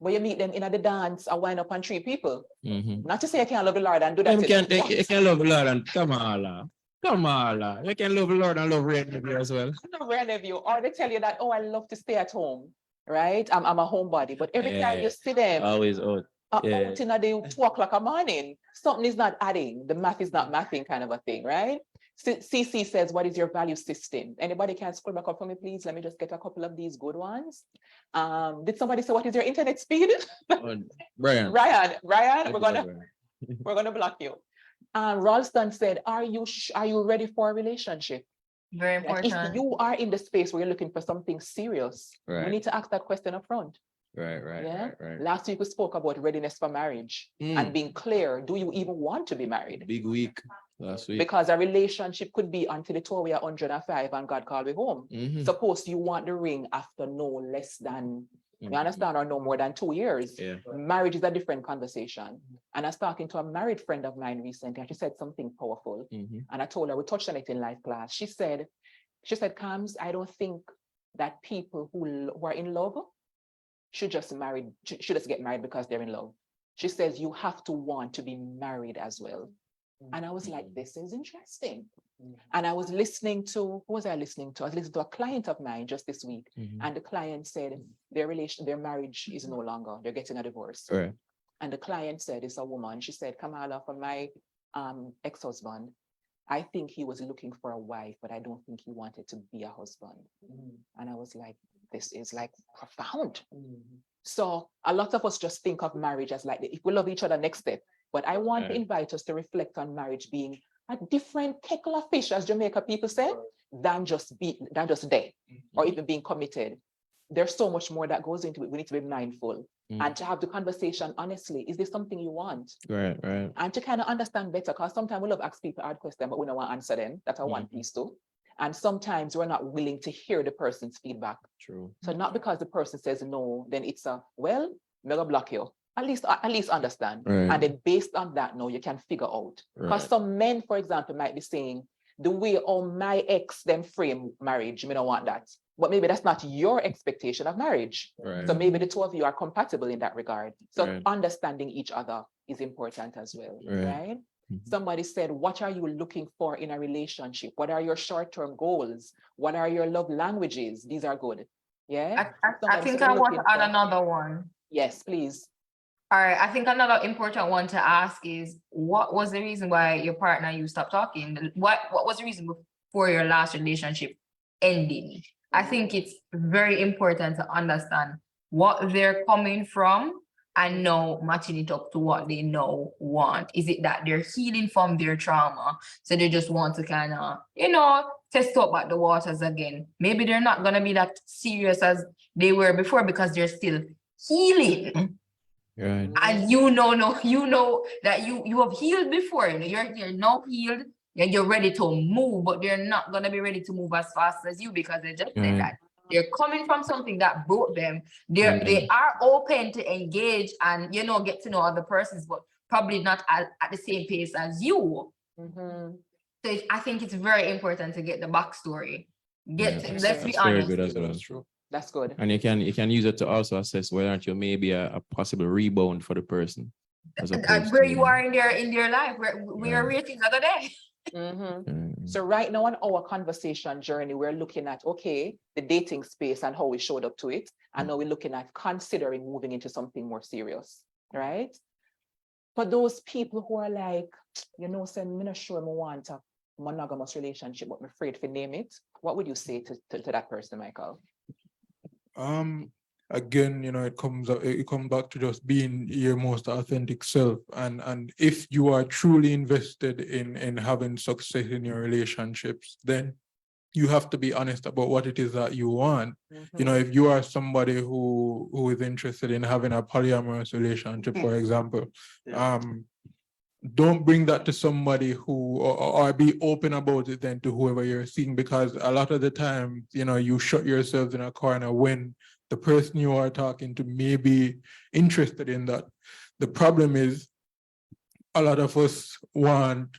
But you meet them in the dance and wind up on 3 people. Not to say I can't love the Lord and do that. You can love the Lord and Kamala. You can love the Lord and love Red Nephew as well. Love your nephew, or they tell you that, oh, I love to stay at home, right? I'm a homebody. But every time you see them Always out. out in the 2 o'clock a morning, something is not adding. The math is not mathing, kind of a thing, right? CC says, what is your value system? Anybody can scroll back up for me, please? Let me just get a couple of these good ones. Did somebody say, what is your internet speed? Brian. Ryan, we're gonna block you. Ralston said, are you ready for a relationship? Very Like, important. if you are in the space where you're looking for something serious, Right. we need to ask that question up front. Right. Last week we spoke about readiness for marriage and being clear. Do you even want to be married? Big week last week. Because a relationship could be until the tour we are 105 and God called me home. Suppose you want the ring after no less than, you understand, or no more than 2 years. Yeah. Marriage is a different conversation. And I was talking to a married friend of mine recently, and she said something powerful. And I told her, we touched on it in life class. She said, Kams, I don't think that people who are in love should just get married because they're in love. She says, you have to want to be married as well. And I was like, this is interesting. And I was listening to, who was I listening to? I was listening to a client of mine just this week. And the client said their marriage is no longer, they're getting a divorce. Right. And the client said, it's a woman. She said, Kamala, for my ex-husband, I think he was looking for a wife, but I don't think he wanted to be a husband. And I was like, this is like profound. So a lot of us just think of marriage as like, if we love each other, next step. But I want to invite us to reflect on marriage being a different kettle of fish, as Jamaica people say, than just day or even being committed. There's so much more that goes into it. We need to be mindful and to have the conversation honestly. Is this something you want? Right. And to kind of understand better, because sometimes we love ask people hard questions, but we don't want to answer them. That's one piece too. And sometimes we're not willing to hear the person's feedback. True. So not because the person says no, then it's well, I'm gonna block you. At least understand. Right. And then based on that, now you can figure out. Because some men, for example, might be saying, the way my ex them frame marriage, I don't want that. But maybe that's not your expectation of marriage. Right. So maybe the two of you are compatible in that regard. So understanding each other is important as well, right? Somebody said, what are you looking for in a relationship? What are your short-term goals? What are your love languages? These are good. Yeah. I think I want to add another one. Yes, please. All right. I think another important one to ask is, what was the reason why your partner and you stopped talking? What was the reason for your last relationship ending? I think it's very important to understand what they're coming from and now matching it up to what they now want. Is it that they're healing from their trauma? So they just want to kind of, test out back the waters again. Maybe they're not going to be that serious as they were before because they're still healing. Right. And you know that you have healed before. You're now healed and you're ready to move, but they're not going to be ready to move as fast as you because they just said that. They're coming from something that broke them. They are open to engage and, get to know other persons, but probably not at the same pace as you. So I think it's very important to get the backstory. Let's be honest. Very good as well. That's true. That's good. And you can use it to also assess whether or not you may be a possible rebound for the person. Where you are in their life, we are rating the other day. So right now on our conversation journey, we're looking at, the dating space and how we showed up to it. And now we're looking at considering moving into something more serious, right? for those people who are like, say, I'm not sure I want a monogamous relationship, but I'm afraid to name it, what would you say to that person, Michael? Again, it comes back to just being your most authentic self. And if you are truly invested in having success in your relationships, then you have to be honest about what it is that you want. If you are somebody who is interested in having a polyamorous relationship, for example, don't bring that to somebody or be open about it then to whoever you're seeing, because a lot of the time, you shut yourselves in a corner when the person you are talking to may be interested in that. The problem is a lot of us want,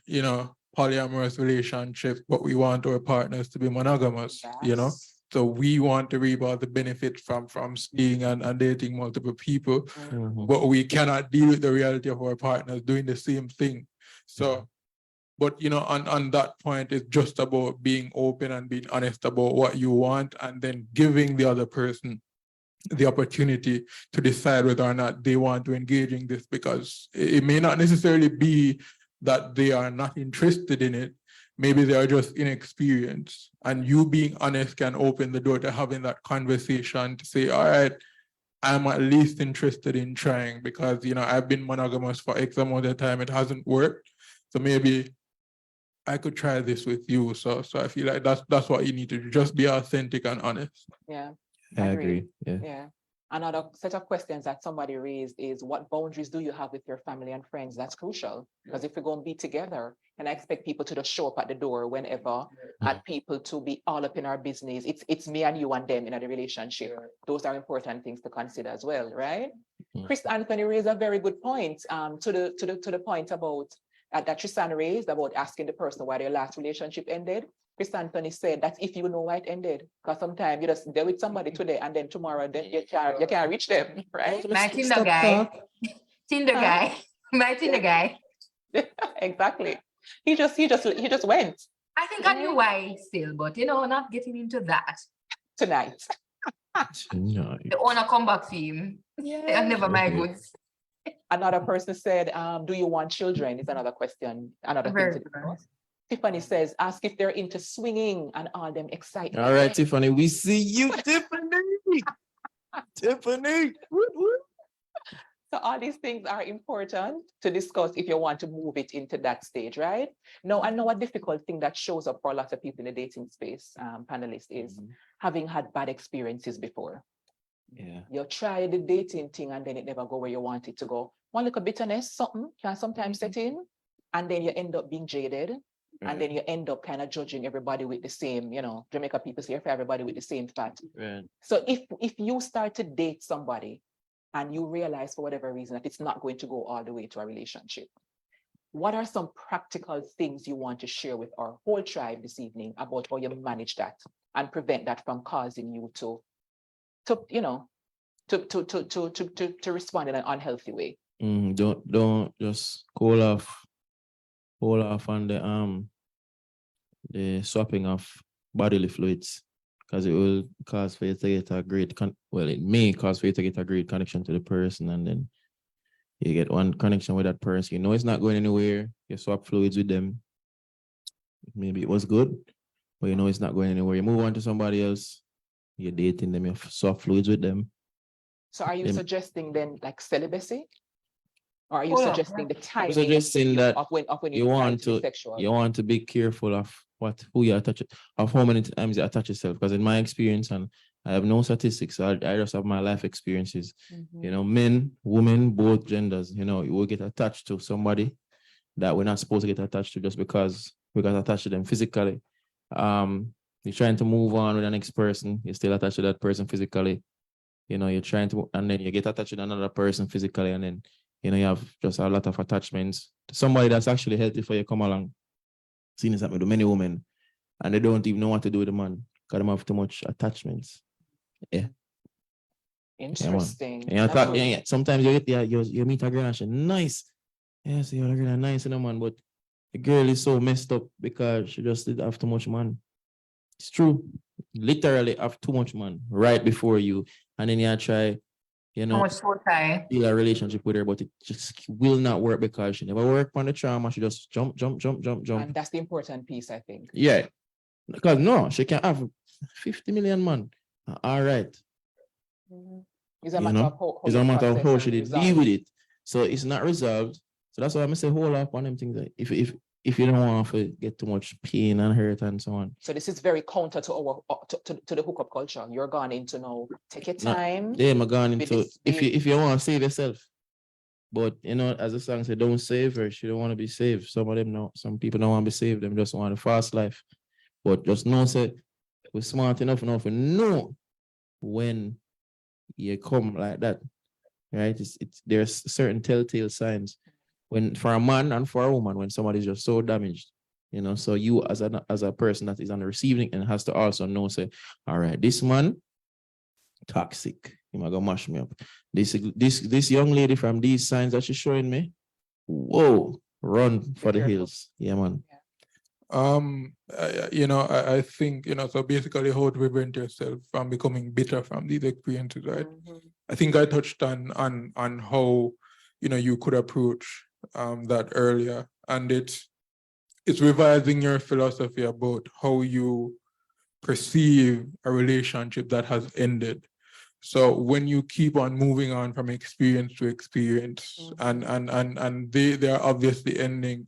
polyamorous relationships, but we want our partners to be monogamous, Yes. So we want to reap all the benefit from seeing and dating multiple people, but we cannot deal with the reality of our partners doing the same thing. So, but on that point, it's just about being open and being honest about what you want, and then giving the other person the opportunity to decide whether or not they want to engage in this, because it may not necessarily be that they are not interested in it. Maybe they are just inexperienced, and you being honest can open the door to having that conversation to say, all right, I'm at least interested in trying, because I've been monogamous for X amount of time, it hasn't worked, so maybe I could try this with you. So I feel like that's what you need to do, just be authentic and honest. Yeah. I agree. Yeah. Yeah. Another set of questions that somebody raised is, what boundaries do you have with your family and friends? That's crucial, because if we're going to be together, and I expect people to just show up at the door whenever, and people to be all up in our business, it's me and you and them in a relationship. Those are important things to consider as well, right? Chris Anthony raised a very good point to the point about that Trisan raised about asking the person why their last relationship ended. Chris Anthony said that's if you know why it ended, because sometimes you just deal with somebody today and then tomorrow then you can't reach them, right? My Tinder guy. Tinder guy. My Tinder guy. Exactly. He just went I think I knew why still, but not getting into that. tonight. The owner come back for him. Yeah. Never my goods. Another person said, do you want children? Is another question, another thing to discuss. Tiffany says, ask if they're into swinging and all them excitement. All right, Tiffany, we see you, Tiffany. Tiffany. So all these things are important to discuss if you want to move it into that stage, right? Now, I know a difficult thing that shows up for a lot of people in the dating space, panelists, is having had bad experiences before. Yeah. You try the dating thing and then it never go where you want it to go. One little bitterness, something can sometimes set in, and then you end up being jaded. And then you end up kind of judging everybody with the same, Jamaica people say for everybody with the same fat. Right. So if you start to date somebody and you realize for whatever reason that it's not going to go all the way to a relationship, what are some practical things you want to share with our whole tribe this evening about how you manage that and prevent that from causing you to respond in an unhealthy way? Don't just cool off on the swapping of bodily fluids, because it will cause for you to get a great it may cause for you to get a great connection to the person, and then you get one connection with that person. It's not going anywhere. You swap fluids with them. Maybe it was good, but it's not going anywhere. You move on to somebody else. You're dating them. You swap fluids with them. So are you suggesting then like celibacy? Or are you suggesting the timing? I'm suggesting that of when you want be sexual? You want to be careful of who you attach, of how many times you attach yourself. Because in my experience, and I have no statistics, so I just have my life experiences. Men, women, both genders, you will get attached to somebody that we're not supposed to get attached to just because we got attached to them physically. You're trying to move on with the next person, you're still attached to that person physically. You're trying to, and then you get attached to another person physically, and then you have just a lot of attachments to somebody that's actually healthy for you come along. Seen this happen to many women, and they don't even know what to do with the man because they have too much attachments. Yeah. Interesting. Yeah, sometimes you meet a girl and she's nice. Yeah, so you're a girl nice, man, but the girl is so messed up because she just did have too much man. It's true. Literally have too much man right before you, and then you try you How know, much soul tie? build a relationship with her, but it just will not work because she never worked on the trauma. She just jump. And that's the important piece, I think. Yeah. Because no, she can have 50 million man. All right. It's a You matter know, of how it's you a matter of process how and she did resolve. deal with it. So it's not resolved. So that's why I'm say hold up on them things. Like if you don't want to get too much pain and hurt and so on. So this is very counter to our to the hookup culture. You're gone into now. Take your No, time. yeah, I'm gone be into this- if you want to save yourself. But you know, as the song said, don't save her. She don't want to be saved. Some of them know, some people don't want to be saved, them just want a fast life. But just know say we're smart enough to know when you come like that. Right? It's there's certain telltale signs when for a man and for a woman when somebody's just so damaged. You know, so you as a person that is on the receiving end has to also know, say, all right, this man toxic. He might go mash me up. This young lady from these signs that she's showing me, whoa, run for the careful. hills. Yeah, man. I think, so basically how to prevent yourself from becoming bitter from these experiences, right? I think I touched on how, you could approach that earlier, and it's revising your philosophy about how you perceive a relationship that has ended. So when you keep on moving on from experience to experience, and they are obviously ending,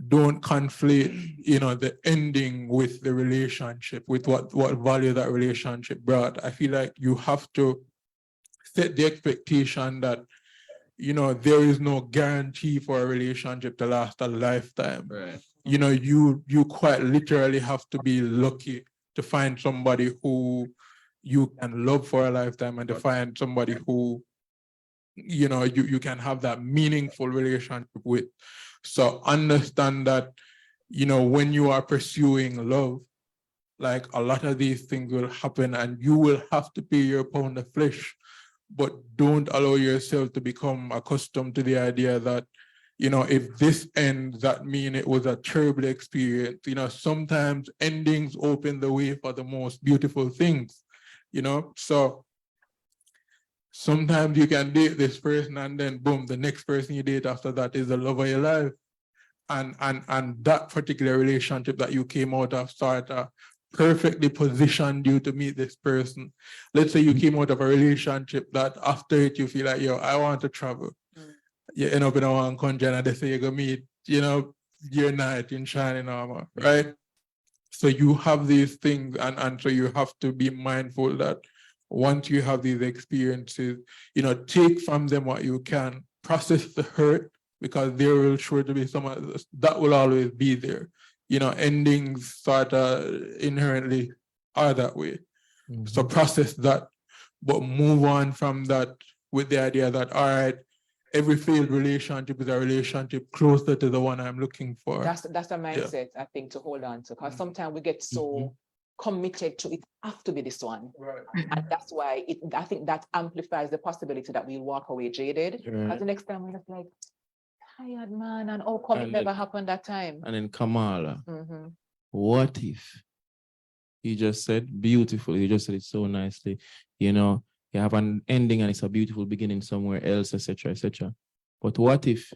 don't conflate, the ending with the relationship, with what value that relationship brought. I feel like you have to set the expectation that, there is no guarantee for a relationship to last a lifetime. Right. You quite literally have to be lucky to find somebody who you can love for a lifetime and to find somebody who, you can have that meaningful relationship with. So understand that, when you are pursuing love, like a lot of these things will happen and you will have to pay your pound of flesh, but don't allow yourself to become accustomed to the idea that, if this ends, that means it was a terrible experience. Sometimes endings open the way for the most beautiful things, so sometimes you can date this person and then boom, the next person you date after that is the love of your life. And that particular relationship that you came out of started perfectly positioned you to meet this person. Let's say you came out of a relationship that after it you feel like, yo, I want to travel. You end up in a one country and they say you're gonna meet, your knight in shining armor, right? So you have these things, and so you have to be mindful that once you have these experiences, take from them what you can, process the hurt, because there will sure to be some of this, that will always be there. Endings sort of inherently are that way. So process that, but move on from that with the idea that, all right, every failed relationship is a relationship closer to the one I'm looking for. That's the mindset, I think, to hold on to, because sometimes we get so committed to it have to be this one. Right. And that's why I think that amplifies the possibility that we walk away jaded. Because the next time we're just like, tired man, and oh, come, it And never happened that time. And then Kamala, what if? You just said beautiful. You just said it so nicely. You have an ending and it's a beautiful beginning somewhere else, etc., etc. But what if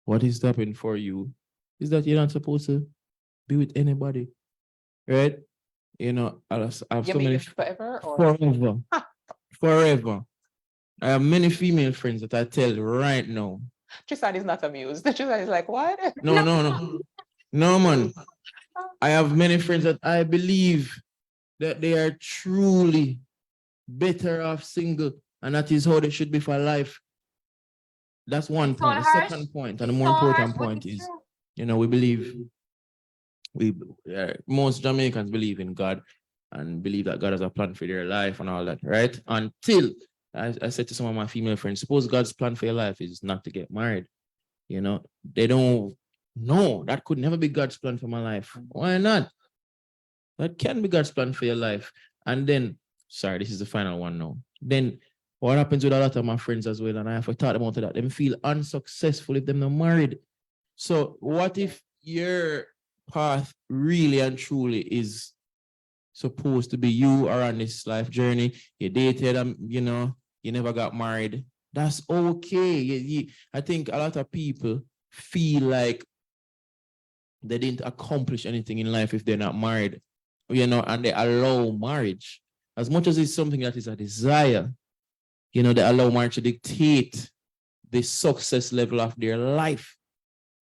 what is happening for you is that you're not supposed to be with anybody, right? I have You so mean many forever or forever. I have many female friends that I tell right now. Trisan is not amused. Trisan is like, what? No, man. I have many friends that I believe that they are truly better off single, and that is how they should be for life. That's one It's point. so The harsh. second point, and the It's more so important harsh, but point it's is, true. we believe most Jamaicans believe in God and believe that God has a plan for their life and all that, right? Until I said to some of my female friends, suppose God's plan for your life is not to get married. They don't know that could never be God's plan for my life. Why not? That can be God's plan for your life. And then, sorry, this is the final one now. Then what happens with a lot of my friends as well, and I have to talk about that, them feel unsuccessful if they're not married. So what if your path really and truly is supposed to be you are on this life journey, you dated, you you never got married. That's okay. I think a lot of people feel like they didn't accomplish anything in life if they're not married, and they allow marriage. As much as it's something that is a desire, they allow marriage to dictate the success level of their life,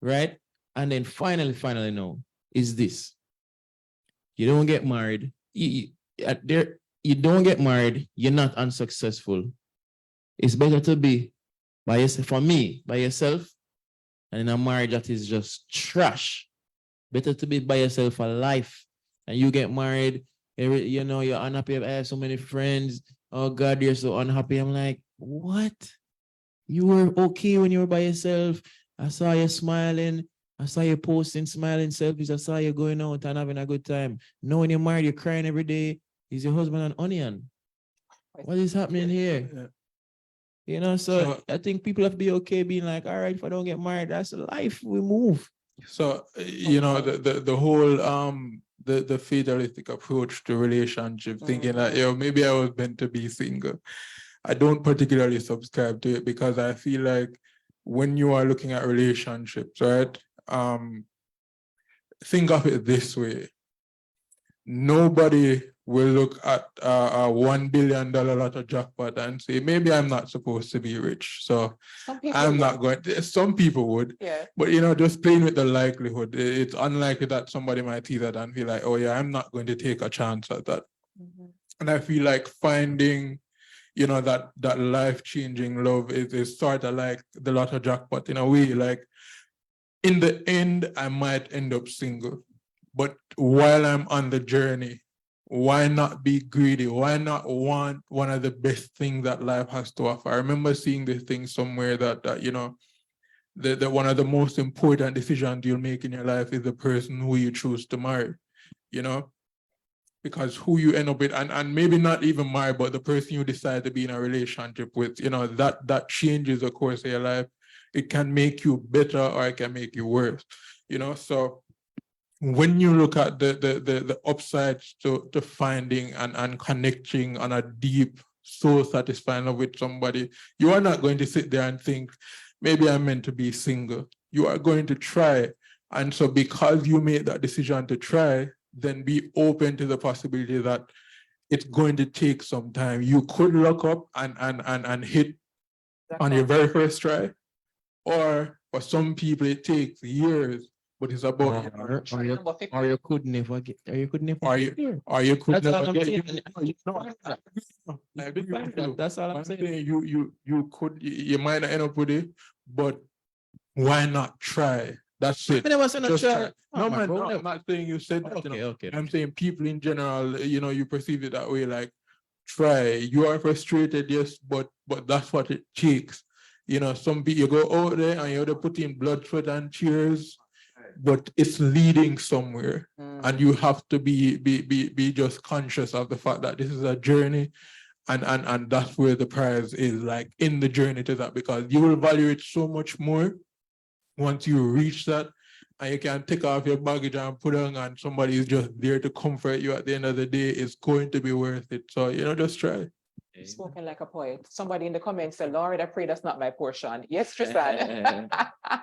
right? And then finally now, is this. You don't get married. You don't get married, you're not unsuccessful. It's better to be by yourself, for me, by yourself, and in a marriage that is just trash. Better to be by yourself for life. And you get married, you're unhappy. I have so many friends. Oh God, you're so unhappy. I'm like, what? You were okay when you were by yourself. I saw you smiling. I saw you posting, smiling selfies. I saw you going out and having a good time. Now when you're married, you're crying every day. Is your husband an onion? What is happening here? So I think people have to be okay being like, all right, if I don't get married, that's life. We move. So, the whole the fatalistic approach to relationship, thinking that maybe I was meant to be single. I don't particularly subscribe to it, because I feel like when you are looking at relationships, right? Think of it this way. Nobody will look at a $1 billion lotto jackpot and say, maybe I'm not supposed to be rich, so I'm not going to. Some people would, but just playing with the likelihood, it's unlikely that somebody might see that and feel like, oh yeah, I'm not going to take a chance at that. And I feel like finding that life-changing love is sort of like the lotto jackpot in a way. Like, in the end, I might end up single, but while I'm on the journey, why not be greedy? Why not want one of the best things that life has to offer? I remember seeing this thing somewhere that that one of the most important decisions you'll make in your life is the person who you choose to marry, because who you end up with, and maybe not even marry, but the person you decide to be in a relationship with, that changes the course of your life. It can make you better or it can make you worse, so when you look at the upsides to finding and connecting on a deep, soul satisfying love with somebody, you are not going to sit there and think, maybe I'm meant to be single. You are going to try. And so because you made that decision to try, then be open to the possibility that it's going to take some time. You could look up and hit on your very first try. Or for some people, it takes years. But it's about or you could never get, or you could never That's all I'm get. saying. I agree with you. That's all I'm saying. You might not end up with it, but why not try? That's it. I never said not Just try. No, man, no, I'm not saying you said that. Okay. I'm saying people in general, you perceive it that way, like, try. You are frustrated, yes, but that's what it takes. Some people, you go out there and you're put in blood, sweat, and tears, but it's leading somewhere. And you have to be just conscious of the fact that this is a journey, and that's where the prize is, like, in the journey to that, because you will value it so much more once you reach that, and you can take off your baggage and put on, and somebody is just there to comfort you at the end of the day. It's going to be worth it. So, just try. Spoken like a poet. Somebody in the comments said, Lord, I pray that's not my portion. Yes, Trisan. All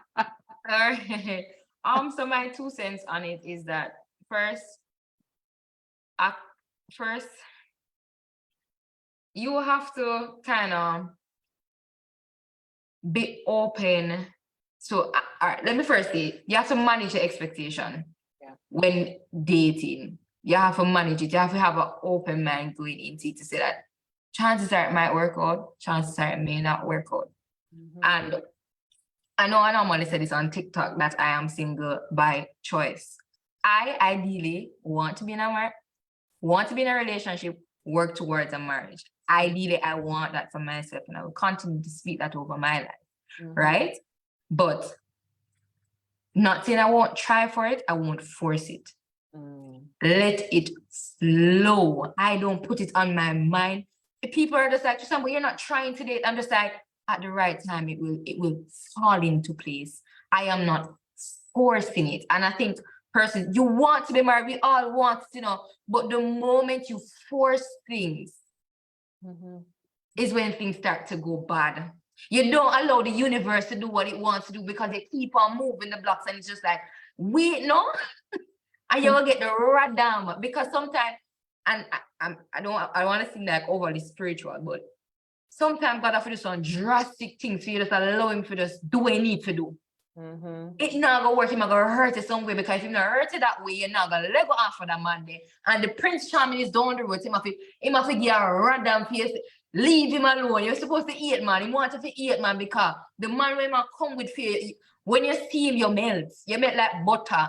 right. So my 2 cents on it is that first, you have to kind of be open. So, all right, let me first say, you have to manage your expectation when dating. You have to manage it. You have to have an open mind going into it to say that chances are it might work out, chances are it may not work out. And I know I normally say this on TikTok that I am single by choice. I ideally want to be in a relationship, work towards a marriage. Ideally, I want that for myself, and I will continue to speak that over my life, right? But not saying I won't try for it, I won't force it. Let it flow. I don't put it on my mind. If people are just like, but you're not trying to date. I'm just like, at the right time, it will fall into place. I am not forcing it. And I think you want to be married, we all want, but the moment you force things, is when things start to go bad. You don't allow the universe to do what it wants to do because they keep on moving the blocks and it's just like, wait, no. And you will get the radam because sometimes, and I don't want to seem like overly spiritual, but sometimes God have to do some drastic things for you, just allow him to just do what he need to do. It's not gonna work, him gonna hurt you some way because if you not hurt it that way, you're not gonna let go off for that man there. And the Prince Charming is down the road, him have to give a random face. Leave him alone. You're supposed to eat, man. He wants to eat, man, because the man when man come with fear, when you see him, you melt. You melt like butter.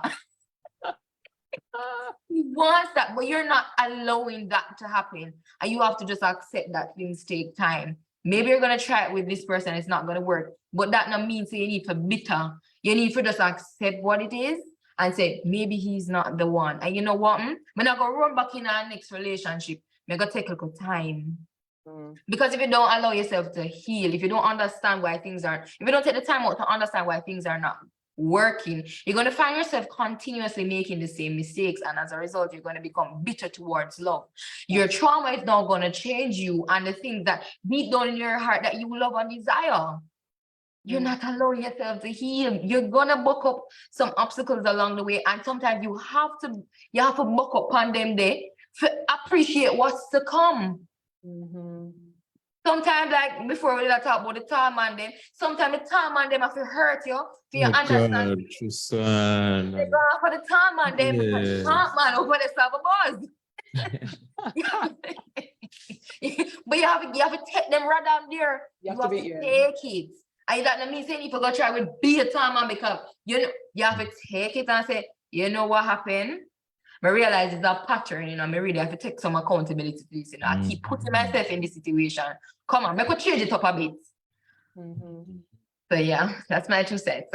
He wants that, but you're not allowing that to happen. And you have to just accept that things take time. Maybe you're gonna try it with this person, it's not gonna work. But that not means you need to bitter. You need to just accept what it is and say, maybe he's not the one. And you know what? I'm not gonna run back in our next relationship. I'm gonna take a little time. Because if you don't allow yourself to heal, if you don't understand why things are, if you don't take the time out to understand why things are not working, you're going to find yourself continuously making the same mistakes. And as a result, you're going to become bitter towards love. Your trauma is not going to change you. And the things that deep down in your heart that you love and desire, you're not allowing yourself to heal. You're going to buck up some obstacles along the way. And sometimes you have to buck up on them there to appreciate what's to come. Sometimes, like before we talk about the tall man, them sometimes the tall man them have to hurt you for you understand. God, Trisan. They go for the tall man, them because the tall man over there have a buzz. But you have to take them right down there. You have to take it. And that means saying if you go try with be a tall man because you have to take it and say, you know what happened? I realize it's a pattern, I really have to take some accountability for this, I keep putting myself in this situation. Come on, I could change it up a bit. So yeah, that's my 2 cents.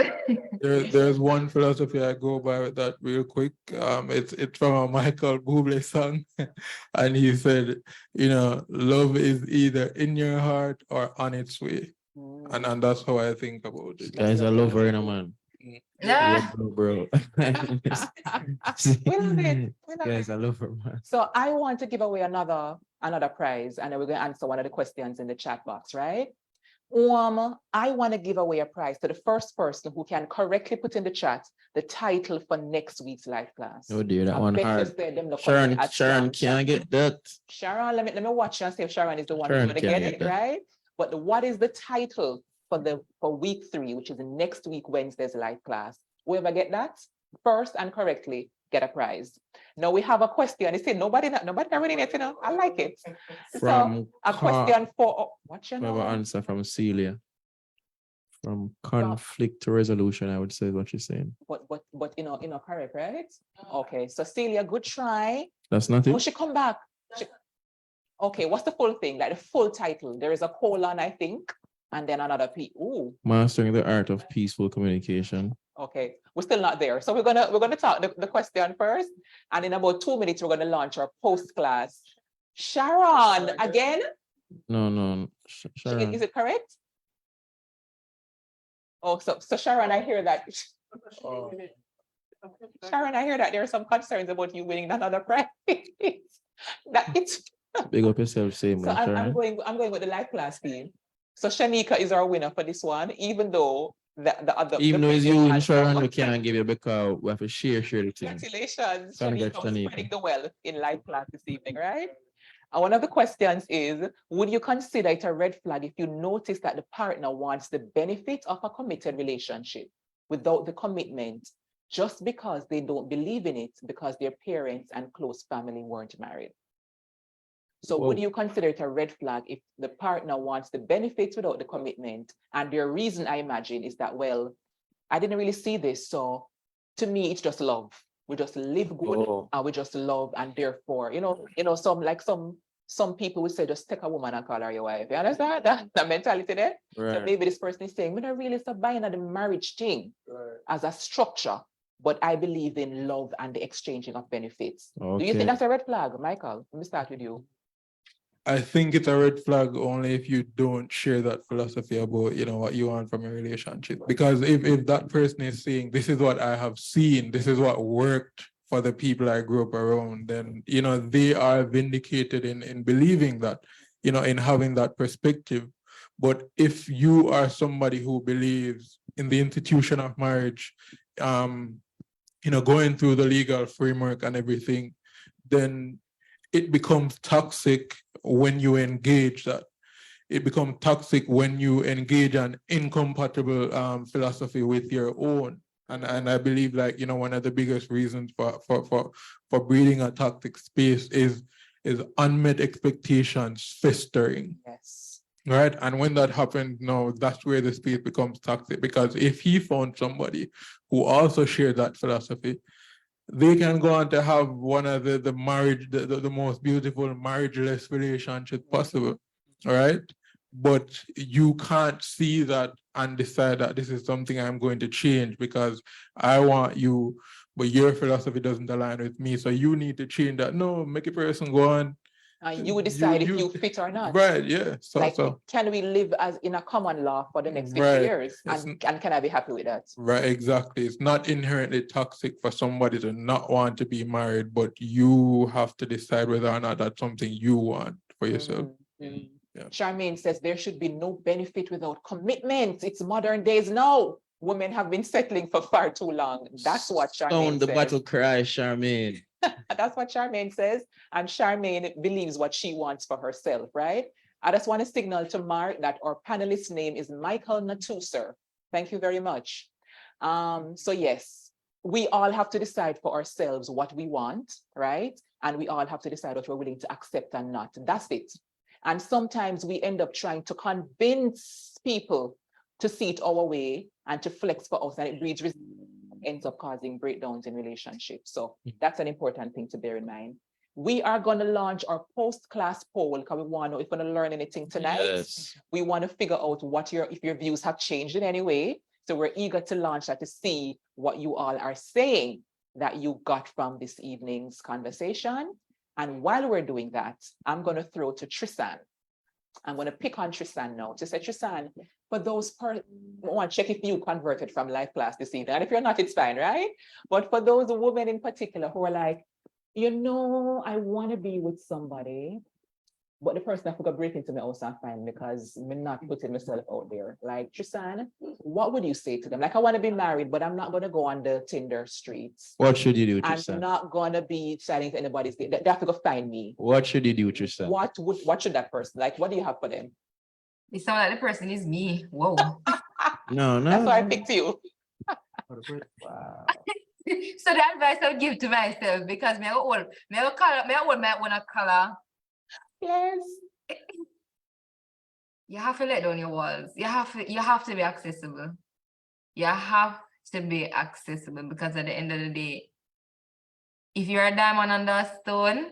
There's one philosophy I go by with that real quick. It's from a Michael Bublé song. And he said, love is either in your heart or on its way. And that's how I think about it. Guys, I love her, man. Yeah, bro. Guys, I love her, man. So I want to give away another prize, and then we're going to answer one of the questions in the chat box, right? I want to give away a prize to the first person who can correctly put in the chat the title for next week's live class. Oh dear, that one hard. Sharon can't get that. Sharon, let me watch and see if Sharon is the one who's going to get it, right? But what is the title for week 3, which is next week Wednesday's live class? Whoever get that first and correctly get a prize. Now we have a question. It said nobody already net, I like it. From so a question for what's your name? name? We have an answer from Celia. From conflict resolution, I would say what you're saying. But correct, right? Okay, so Celia, good try. That's not it. Oh, she come back. Okay, what's the full thing? Like the full title? There is a colon, I think, and then another P. Ooh. Mastering the art of peaceful communication. Okay, we're still not there. So we're gonna talk the question first, and in about 2 minutes we're gonna launch our post class. Sharon, again? No, Sharon. Is it correct? Oh, so Sharon, I hear that. Oh. Sharon, I hear that there are some concerns about you winning another prize. That it's big up yourself, same. So I'm going with the live class team. So Shanika is our winner for this one, even though the other. Even though it's you and Sharon, we can't give you because we have to share the thing. Congratulations, Shanika, spreading the wealth in live class this evening, right? And one of the questions is, would you consider it a red flag if you notice that the partner wants the benefit of a committed relationship without the commitment, just because they don't believe in it because their parents and close family weren't married? So would you consider it a red flag if the partner wants the benefits without the commitment? And their reason, I imagine, is that, well, I didn't really see this. So to me, it's just love. We just live good and we just love. And therefore, some people would say, just take a woman and call her your wife. You understand that mentality there? Right. So maybe this person is saying, we're not really buying the marriage thing as a structure, but I believe in love and the exchanging of benefits. Okay. Do you think that's a red flag, Michael? Let me start with you. I think it's a red flag only if you don't share that philosophy about, what you want from a relationship. Because if that person is saying, this is what I have seen, this is what worked for the people I grew up around, then, they are vindicated in believing that. in having that perspective. But if you are somebody who believes in the institution of marriage, going through the legal framework and everything, then it becomes toxic when you engage that. It becomes toxic when you engage an incompatible philosophy with your own. And I believe, like, one of the biggest reasons for breeding a toxic space is unmet expectations festering. Yes. Right. And when that happens, no, that's where the space becomes toxic. Because if he found somebody who also shared that philosophy, they can go on to have one of the marriage, the most beautiful marriageless relationship possible. All right. But you can't see that and decide that this is something I'm going to change because I want you, but your philosophy doesn't align with me. So you need to change that. No, make a person go on. And you would decide if you fit or not. Right, yeah. So can we live as in a common law for the next 50 Right. years? And can I be happy with that? right, exactly. It's not inherently toxic for somebody to not want to be married, but you have to decide whether or not that's something you want for yourself. Mhm. Yeah. Charmaine says there should be no benefit without commitment. It's modern days now. Women have been settling for far too long. That's what Charmaine Sound the says. battle cry, Charmaine. That's what Charmaine says. And Charmaine believes what she wants for herself, right? I just want to signal to Mark that our panelist name is Michael Nattoo, sir. Thank you very much. So yes, we all have to decide for ourselves what we want, right? And we all have to decide what we're willing to accept and not. That's it. And sometimes we end up trying to convince people to see it our way and to flex for us, and it breeds ends up causing breakdowns in relationships. So that's an important thing to bear in mind. We are going to launch our post-class poll because we want to know if we're going to learn anything tonight. Yes. We want to figure out if your views have changed in any way. So we're eager to launch that to see what you all are saying that you got from this evening's conversation. And while we're doing that, I'm going to throw to Trisan. I'm going to pick on Trisan now to say, Trisan, for those I want to check if you converted from life class this evening. And if you're not, it's fine, right? But for those women in particular who are like, I want to be with somebody, but the person I forgot break into my house and find because I'm not putting myself out there. Like, Trisan, what would you say to them? Like, I want to be married, but I'm not going to go on the Tinder streets. What should you do, I'm Trisan? not going to be chatting to anybody's. They have to go find me. What should you do, Trisan? What should that person, like, what do you have for them? It sounds like the person is me. Whoa. No. That's why I picked you. Wow. So the advice I would give to myself, because me old color. Yes. You have to let down your walls. You have to be accessible. You have to be accessible because at the end of the day, if you're a diamond under a stone,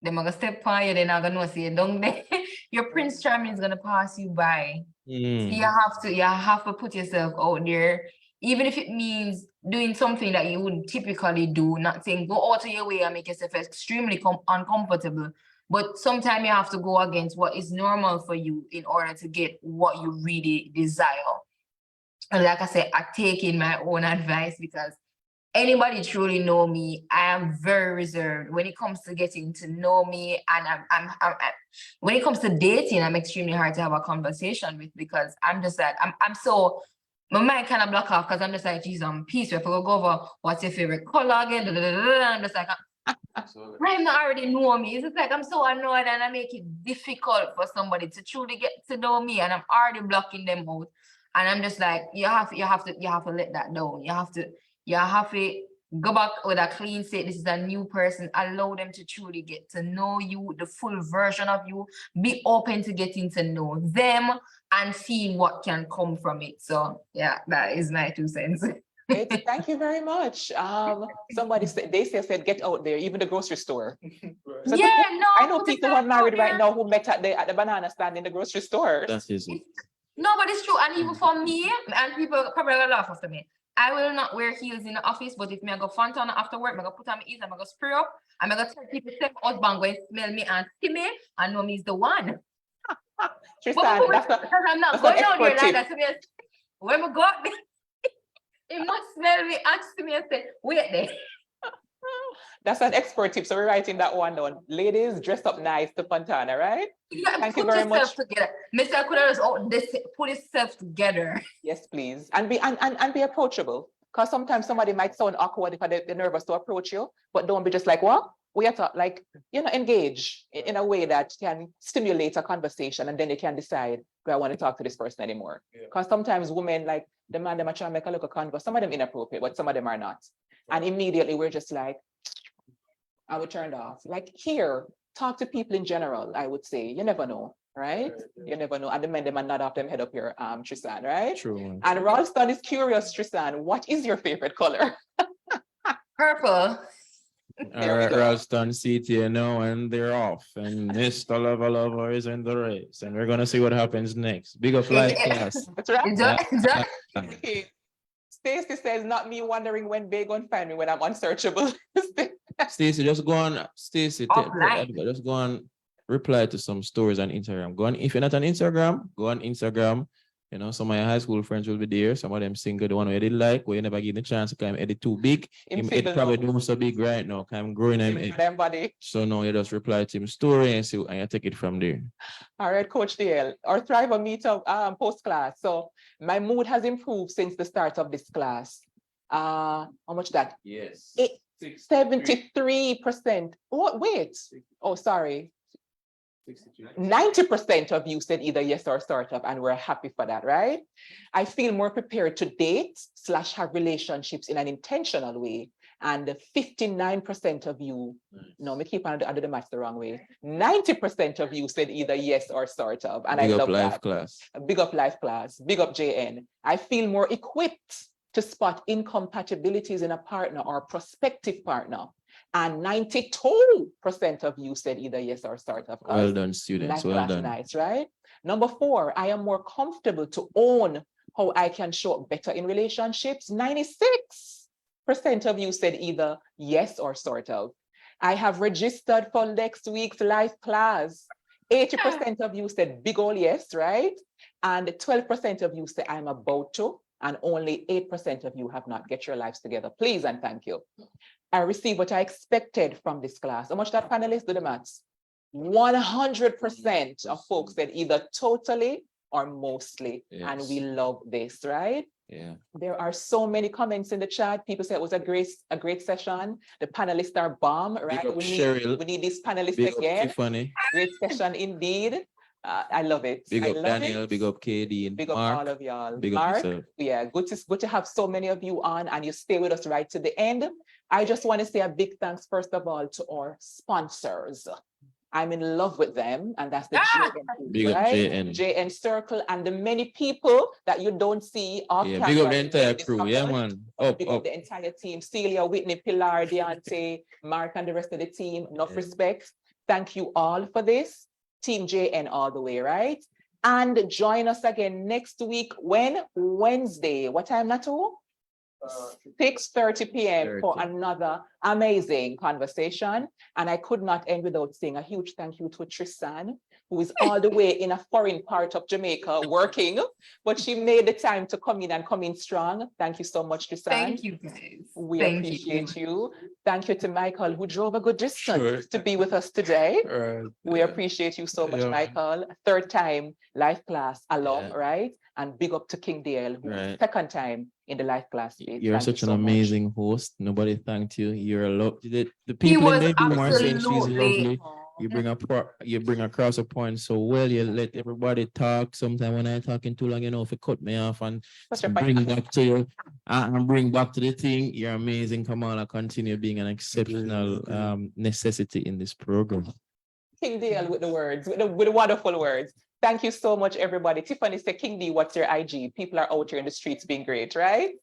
they're gonna step on you, they're not gonna see you down there. Your Prince Charming is gonna pass you by. So you have to put yourself out there, even if it means doing something that you wouldn't typically do, not saying go out of your way and make yourself extremely uncomfortable. But sometimes you have to go against what is normal for you in order to get what you really desire. And like I said, I take in my own advice because anybody truly know me, I am very reserved when it comes to getting to know me, and I'm when it comes to dating, I'm extremely hard to have a conversation with because I'm just like I'm so my mind kind of block off because I'm just like, geez, I'm peaceful. If I go over what's your favorite color again, I'm just like I'm not already know me. It's just like I'm so annoyed and I make it difficult for somebody to truly get to know me, and I'm already blocking them out. And I'm just like, you have to let that down. You have to go back with a clean slate. This is a new person. Allow them to truly get to know you, the full version of you. Be open to getting to know them and seeing what can come from it. So yeah, that is my 2 cents. Thank you very much. Somebody said get out there, even the grocery store. So I know people who are married right now who met at the banana stand in the grocery store. That is it. No, but it's true. And even for me, and people probably gonna laugh after me, I will not wear heels in the office, but if me I go Fanta after work, I'm gonna put on my heels, I'm gonna spray up, I'm gonna tell people say husband go smell me and see me and know me is the one. Trisan, I'm not going out there like that. So when we go out there, he must smell me and see me and say, wait there. That's an expert tip. So we're writing that one down. Ladies, dress up nice to Fontana, right? Thank you Put very yourself much. together. Mr. Kudos, put yourself together. Yes, please. And be approachable. Because sometimes somebody might sound awkward if they're nervous to approach you, but don't be just like, what? We have to engage in a way that can stimulate a conversation, and then you can decide, do I want to talk to this person anymore? Because sometimes women, like the man, they might try to make a look of converse. Some of them inappropriate, but some of them are not. And immediately we're just like, I would turn it off. Like here, talk to people in general, I would say. You never know, right? You never know. And the men, they might not have them head up here, Trisan, right? True. And Ralston is curious, Trisan, what is your favorite color? Purple. There we go. Ralston CT now, and they're off. And Mr. Lover is in the race. And we're gonna see what happens next. Big up life class. That's right. Just- Stacey says, not me wondering when they gonna find me when I'm unsearchable. Stacey, just go on. Stacey, Offline. just go on. Reply to some stories on Instagram. Go on. If you're not on Instagram, go on Instagram. You know, some of your high school friends will be there. Some of them single, the one who edit like, where you never give the chance to come edit too big. Him head probably doing so big right now. I'm growing him head. Them body. So now you just reply to him story and see, and you take it from there. All right, Coach Diel, our Thriver meetup post class. So my mood has improved since the start of this class. How much that? Yes. 73%. Oh, wait. Oh, sorry. 90% of you said either yes or startup, and we're happy for that, right? I feel more prepared to date / have relationships in an intentional way. And 59% of you, no, me keep on under the math the wrong way. 90% of you said either yes or startup. And Big I up love life that. class. Big up life class, big up JN. I feel more equipped to spot incompatibilities in a partner or prospective partner. And 92% of you said either yes or startup. Well done, students. Well done. Nice, right? Number 4, I am more comfortable to own how I can show up better in relationships. 96% of you said either yes or sort of. I have registered for next week's life class. 80% of you said big ol' yes, right? And 12% of you say I'm about to, and only 8% of you have not. Get your lives together, please and thank you. I received what I expected from this class. How much that panelists do the maths? 100% of folks said either totally or mostly, and we love this, right? Yeah. There are so many comments in the chat. People say it was a great session. The panelists are bomb, right? up We Cheryl. need these panelists Big up again. Tiffany. Great session indeed. I love it. Big I up love Daniel. it. Big up KD and Big up Mark. all of y'all. Big up Mark, yourself. yeah, good to have so many of you on, and you stay with us right to the end. I just want to say a big thanks, first of all, to our sponsors. I'm in love with them, and that's the JN, Big up right? JN. JN Circle, and the many people that you don't see off Yeah, camera. big up the entire crew. Yeah, man. Big up the entire team. Celia, Whitney, Pilar, Deontay, Mark, and the rest of the team. Enough respect. Thank you all for this. Team JN all the way, right? And join us again next week. When? Wednesday. What time, Nattoo? 6:30 p.m. for another amazing conversation. And I could not end without saying a huge thank you to Trisan, who is all the way in a foreign part of Jamaica working, but she made the time to come in and come in strong. Thank you so much, Trisan. Thank you, guys. We appreciate you. Thank you to Michael, who drove a good distance to be with us today. We appreciate you so much, Michael. Third time life class alum, right? And big up to King Diel, who second time in the life class. You're such an amazing host. Nobody thanked you. You're a lot. The people in the room are saying she's lovely. You bring across a point so well. You let everybody talk. Sometimes when I'm talking too long, you know, if you cut me off and bring back to you and bring back to the thing, you're amazing, Kamala. Continue being an exceptional necessity in this program. King Diel with the words, with the wonderful words. Thank you so much, everybody. Tiffany said, King D, what's your IG? People are out here in the streets being great, right?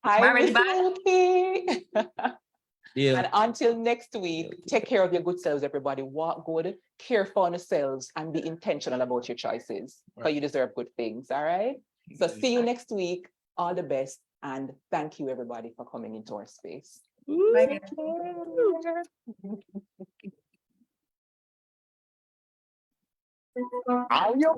Hi, Miss Mookie. And until next week, take care of your good selves, everybody. Walk good, care for yourselves, and be intentional about your choices, because you deserve good things, all right? So see you next week. All the best, and thank you, everybody, for coming into our space. Are you